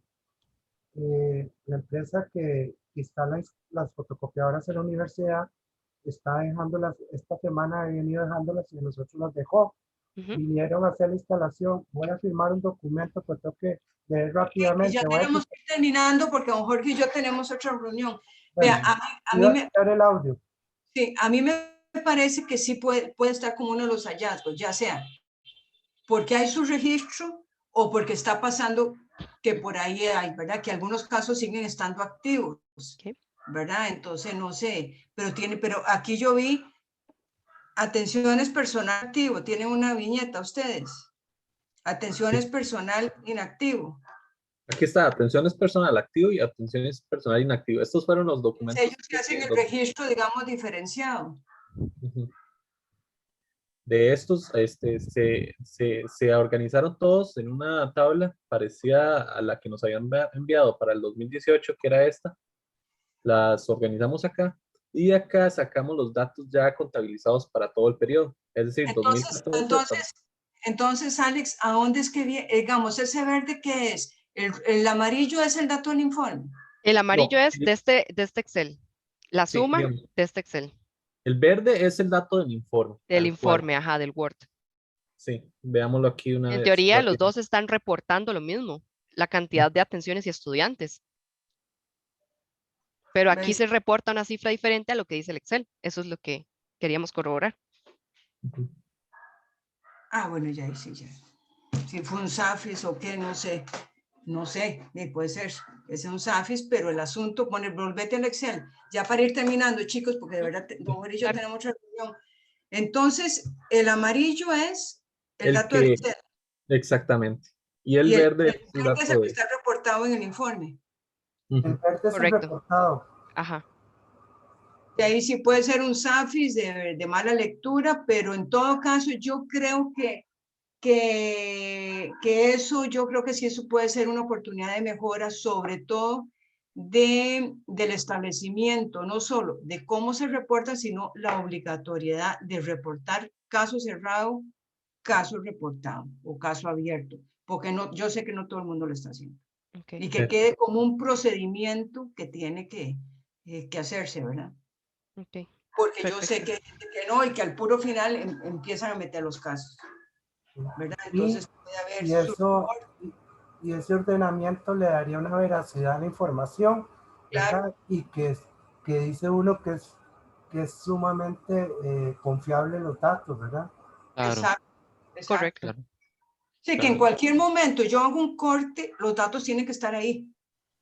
[SPEAKER 4] la empresa que instala las fotocopiadoras en la universidad está dejándolas, esta semana ha venido dejándolas y a nosotros las dejó.
[SPEAKER 1] Ujú.
[SPEAKER 4] Vinieron a hacer la instalación, voy a firmar un documento que tengo que leer
[SPEAKER 3] Y ya
[SPEAKER 4] rápidamente.
[SPEAKER 3] tenemos que ir terminando porque don Jorge y yo tenemos otra reunión.
[SPEAKER 4] Bueno,
[SPEAKER 3] Vea, a mí
[SPEAKER 4] iba a
[SPEAKER 3] me...
[SPEAKER 4] quitar el audio.
[SPEAKER 3] Sí, a mí me parece que sí puede estar como uno de los hallazgos, ya sea porque hay su registro o porque está pasando que por ahí hay, ¿verdad? Que algunos casos siguen estando activos,
[SPEAKER 1] Ok.
[SPEAKER 3] ¿verdad? Entonces, no sé, pero aquí yo vi atenciones personal activo, tienen una viñeta ustedes. Atenciones personal inactivo.
[SPEAKER 2] Aquí está, atenciones personal activo y atenciones personal inactivo. Estos fueron los documentos.
[SPEAKER 3] Ellos que hacen el registro, digamos, diferenciado.
[SPEAKER 2] Ujú. De estos, se organizaron todos en una tabla parecida a la que nos habían enviado para el 2018, que era esta. Las organizamos acá y acá sacamos los datos ya contabilizados para todo el periodo. Es decir,
[SPEAKER 3] Entonces,
[SPEAKER 2] 2014.
[SPEAKER 3] entonces, Alex, ¿a dónde es que viene? Digamos, ese verde que es, el amarillo es el dato del informe.
[SPEAKER 1] El
[SPEAKER 2] No,
[SPEAKER 1] amarillo es de este Excel. La
[SPEAKER 2] sí,
[SPEAKER 1] suma
[SPEAKER 2] digamos,
[SPEAKER 1] de este Excel.
[SPEAKER 2] el verde es el dato del informe,
[SPEAKER 1] Del
[SPEAKER 2] tal cual.
[SPEAKER 1] informe, ajá, del Word.
[SPEAKER 2] Sí, veámoslo aquí una
[SPEAKER 1] En
[SPEAKER 2] vez
[SPEAKER 1] teoría, los
[SPEAKER 2] rápido.
[SPEAKER 1] dos están reportando lo mismo, la cantidad de atenciones y estudiantes. Pero aquí
[SPEAKER 3] ¿Ves?
[SPEAKER 1] se reporta una cifra diferente a lo que dice el Excel. Eso es lo que queríamos corroborar.
[SPEAKER 2] Ujú.
[SPEAKER 3] Ah, bueno, ya, sí, ya. Si fue un SAFIS o qué, no sé. No sé, puede ser que sea un SAFIS, pero el asunto, volvete al Excel. Ya para ir terminando, chicos, porque de verdad, don Jorge y yo
[SPEAKER 1] Claro.
[SPEAKER 3] tenemos otra reunión. Entonces, el amarillo es el
[SPEAKER 2] El
[SPEAKER 3] dato del
[SPEAKER 2] que,
[SPEAKER 3] Excel.
[SPEAKER 2] exactamente. Y el
[SPEAKER 3] Y el
[SPEAKER 2] verde es el
[SPEAKER 3] verde es
[SPEAKER 2] dato
[SPEAKER 3] el que
[SPEAKER 2] de.
[SPEAKER 3] está reportado en el informe.
[SPEAKER 4] El
[SPEAKER 2] Ujú.
[SPEAKER 4] verde es el
[SPEAKER 1] Correcto.
[SPEAKER 4] reportado.
[SPEAKER 1] Ajá.
[SPEAKER 3] Y ahí sí puede ser un SAFIS de mala lectura, pero en todo caso yo creo que eso, yo creo que sí, eso puede ser una oportunidad de mejora, sobre todo del establecimiento, no solo de cómo se reporta, sino la obligatoriedad de reportar caso cerrado, caso reportado o caso abierto, porque no, yo sé que no todo el mundo lo está haciendo.
[SPEAKER 1] Okay.
[SPEAKER 3] Y que quede como un procedimiento que tiene que hacerse, ¿verdad?
[SPEAKER 1] Okay.
[SPEAKER 3] Porque yo sé
[SPEAKER 1] Perfecto.
[SPEAKER 3] que hay gente que no y que al puro final empiezan a meter los casos, ¿verdad? Entonces puede haber
[SPEAKER 4] Y eso, y ese ordenamiento le daría una veracidad a la información,
[SPEAKER 3] claro,
[SPEAKER 4] ¿verdad? Y que dice uno que es sumamente confiable los datos, ¿verdad?
[SPEAKER 5] Claro,
[SPEAKER 3] exacto, exacto.
[SPEAKER 1] Correcto.
[SPEAKER 5] claro,
[SPEAKER 3] Sí, que en
[SPEAKER 5] claro.
[SPEAKER 3] cualquier momento yo hago un corte, los datos tienen que estar ahí,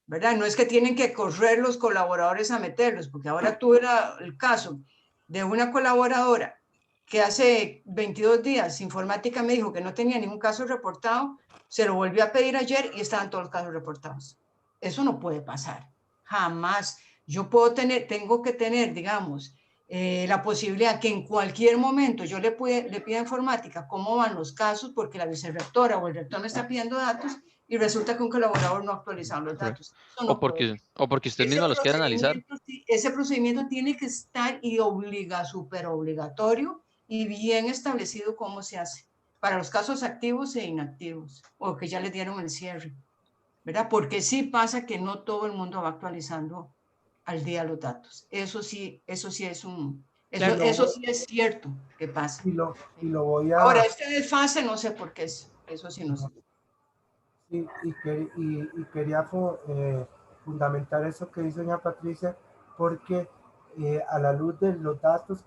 [SPEAKER 3] ¿verdad? No es que tienen que correr los colaboradores a meterlos, porque ahora tuve el caso de una colaboradora que hace 22 días informática me dijo que no tenía ningún caso reportado, se lo volvió a pedir ayer y estaban todos los casos reportados. Eso no puede pasar, jamás. Yo tengo que tener, digamos, la posibilidad que en cualquier momento yo le pida a informática cómo van los casos, porque la vicerrectora o el rector me está pidiendo datos y resulta que un colaborador no ha actualizado los
[SPEAKER 5] Correcto.
[SPEAKER 3] datos. Eso no puede.
[SPEAKER 5] O porque usted misma los quiere analizar.
[SPEAKER 3] Ese procedimiento tiene que estar y súper obligatorio y bien establecido cómo se hace para los casos activos e inactivos o que ya le dieron el cierre, ¿verdad? Porque sí pasa que no todo el mundo va actualizando al día los datos. Eso sí es
[SPEAKER 1] Claro.
[SPEAKER 3] eso sí es cierto que pasa.
[SPEAKER 4] Y lo voy
[SPEAKER 3] Ahora,
[SPEAKER 4] a,
[SPEAKER 3] este desfase no sé por qué es, eso sí no sé.
[SPEAKER 4] y quería fundamentar eso que dice doña Patricia, porque a la luz de los datos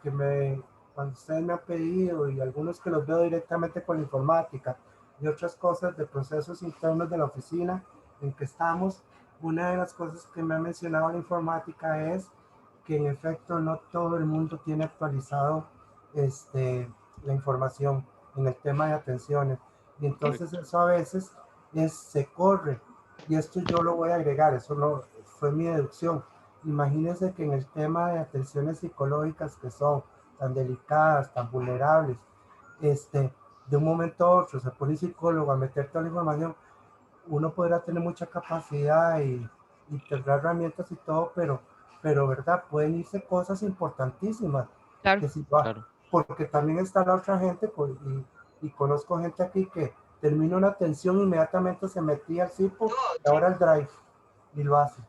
[SPEAKER 4] cuando ustedes me han pedido y algunos que los veo directamente con la informática y otras cosas de procesos internos de la oficina en que estamos, una de las cosas que me ha mencionado la informática es que en efecto no todo el mundo tiene actualizado la información en el tema de atenciones. Y entonces eso a veces se corre. Y esto yo lo voy a agregar, eso no fue mi deducción. Imagínense que en el tema de atenciones psicológicas que son tan delicadas, tan vulnerables, de un momento a otro se pone un psicólogo a meter toda la información, uno podrá tener mucha capacidad y tendrá herramientas y todo, pero verdad, pueden irse cosas importantísimas
[SPEAKER 1] Claro.
[SPEAKER 4] que si va,
[SPEAKER 5] Claro.
[SPEAKER 4] porque también está la otra gente y conozco gente aquí que termina una atención inmediatamente se metía al CIPO y ahora el Drive y lo hace.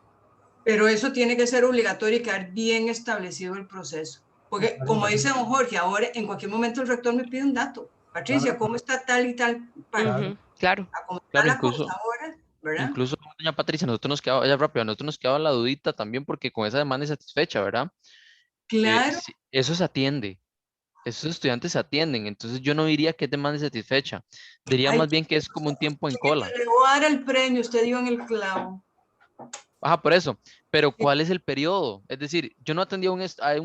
[SPEAKER 3] Pero eso tiene que ser obligatorio y quedar bien establecido el proceso. Porque, como dice don Jorge, ahora en cualquier momento el rector me pide un dato. Patricia,
[SPEAKER 4] Claro.
[SPEAKER 3] ¿cómo está tal y tal?
[SPEAKER 1] Ujú. Claro.
[SPEAKER 3] A cómo está
[SPEAKER 5] Claro,
[SPEAKER 3] la cosa ahora, ¿verdad?
[SPEAKER 5] incluso, doña Patricia, nosotros nos quedaba, ya rápido, nosotros nos quedaba la dudita también porque con esa demanda insatisfecha, ¿verdad?
[SPEAKER 3] Claro.
[SPEAKER 5] sí, eso se atiende. Esos estudiantes se atienden, entonces yo no diría que es demanda insatisfecha, diría
[SPEAKER 3] Ay,
[SPEAKER 5] más bien que es como un tiempo en
[SPEAKER 3] chiquita,
[SPEAKER 5] cola.
[SPEAKER 3] le voy a dar el premio, usted dio en el clavo.
[SPEAKER 5] Ajá, por eso, pero
[SPEAKER 3] Sí.
[SPEAKER 5] ¿cuál es el periodo? Es decir, yo no atendí a un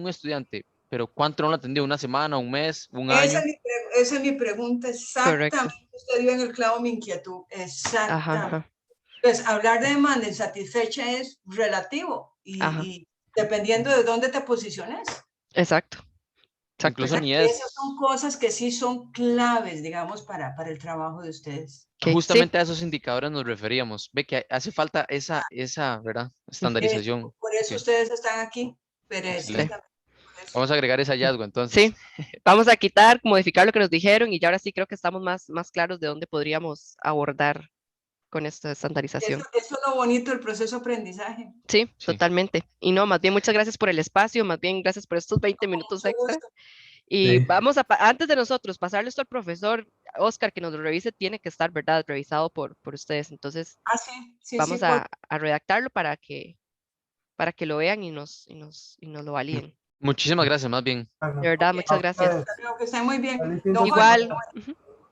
[SPEAKER 5] estudiante, pero ¿cuánto no lo atendí? ¿Una semana, un mes, un
[SPEAKER 3] Esa
[SPEAKER 5] año?
[SPEAKER 3] es esa es mi pregunta,
[SPEAKER 1] Correcto.
[SPEAKER 3] exactamente. Usted dio en el clavo mi inquietud,
[SPEAKER 1] Ajá,
[SPEAKER 3] exactamente.
[SPEAKER 1] ajá,
[SPEAKER 3] Pues hablar de demanda insatisfecha es relativo
[SPEAKER 1] ajá.
[SPEAKER 3] y dependiendo de dónde te posiciones.
[SPEAKER 1] Exacto, exacto,
[SPEAKER 3] O
[SPEAKER 5] Incluso
[SPEAKER 3] sea,
[SPEAKER 5] ni
[SPEAKER 3] que esas son
[SPEAKER 5] es,
[SPEAKER 3] cosas que sí son claves, digamos, para el trabajo de ustedes.
[SPEAKER 1] Ok, sí,
[SPEAKER 5] justamente a esos indicadores nos referíamos. Ve que hace falta ¿verdad? Estandarización.
[SPEAKER 3] Por eso
[SPEAKER 5] Ok,
[SPEAKER 3] ustedes están aquí,
[SPEAKER 1] sí,
[SPEAKER 5] excelente.
[SPEAKER 3] precisamente por eso.
[SPEAKER 5] Vamos a agregar ese hallazgo entonces.
[SPEAKER 1] sí. Vamos a quitar, modificar lo que nos dijeron y ya ahora sí creo que estamos más claros de dónde podríamos abordar con esta estandarización.
[SPEAKER 3] Eso es lo bonito del proceso de aprendizaje.
[SPEAKER 1] Sí,
[SPEAKER 5] Sí.
[SPEAKER 1] totalmente. Y no, más bien muchas gracias por el espacio, más bien gracias por estos 20
[SPEAKER 3] Con
[SPEAKER 1] minutos
[SPEAKER 3] mucho
[SPEAKER 1] extra.
[SPEAKER 3] gusto.
[SPEAKER 1] Y
[SPEAKER 2] Sí.
[SPEAKER 1] vamos a, antes de nosotros pasarle esto al profesor Oscar, que nos lo revise, tiene que estar, ¿verdad? Revisado por ustedes. Entonces,
[SPEAKER 3] Ah, sí, sí, sí,
[SPEAKER 1] vamos a redactarlo para que lo vean y nos lo validen.
[SPEAKER 5] Muchísimas gracias, más bien.
[SPEAKER 1] De
[SPEAKER 4] Bueno,
[SPEAKER 1] verdad,
[SPEAKER 3] ok.
[SPEAKER 4] a
[SPEAKER 1] muchas gracias.
[SPEAKER 4] ustedes.
[SPEAKER 3] Hasta luego, que estén muy bien.
[SPEAKER 4] Feliz fin
[SPEAKER 3] Don
[SPEAKER 4] de
[SPEAKER 3] Jorge,
[SPEAKER 1] Igual,
[SPEAKER 4] semana.
[SPEAKER 1] ujú,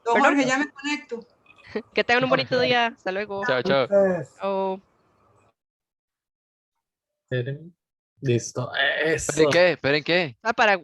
[SPEAKER 3] don
[SPEAKER 1] perdón,
[SPEAKER 3] Jorge, ya me conecto.
[SPEAKER 1] que tengan un bonito día. Hasta luego.
[SPEAKER 5] Chao, chao.
[SPEAKER 4] Ustedes.
[SPEAKER 1] Oh.
[SPEAKER 2] Listo.
[SPEAKER 5] ¿Esperen
[SPEAKER 2] Eso.
[SPEAKER 5] qué? ¿Esperen qué?
[SPEAKER 1] Para
[SPEAKER 5] ¿Esperen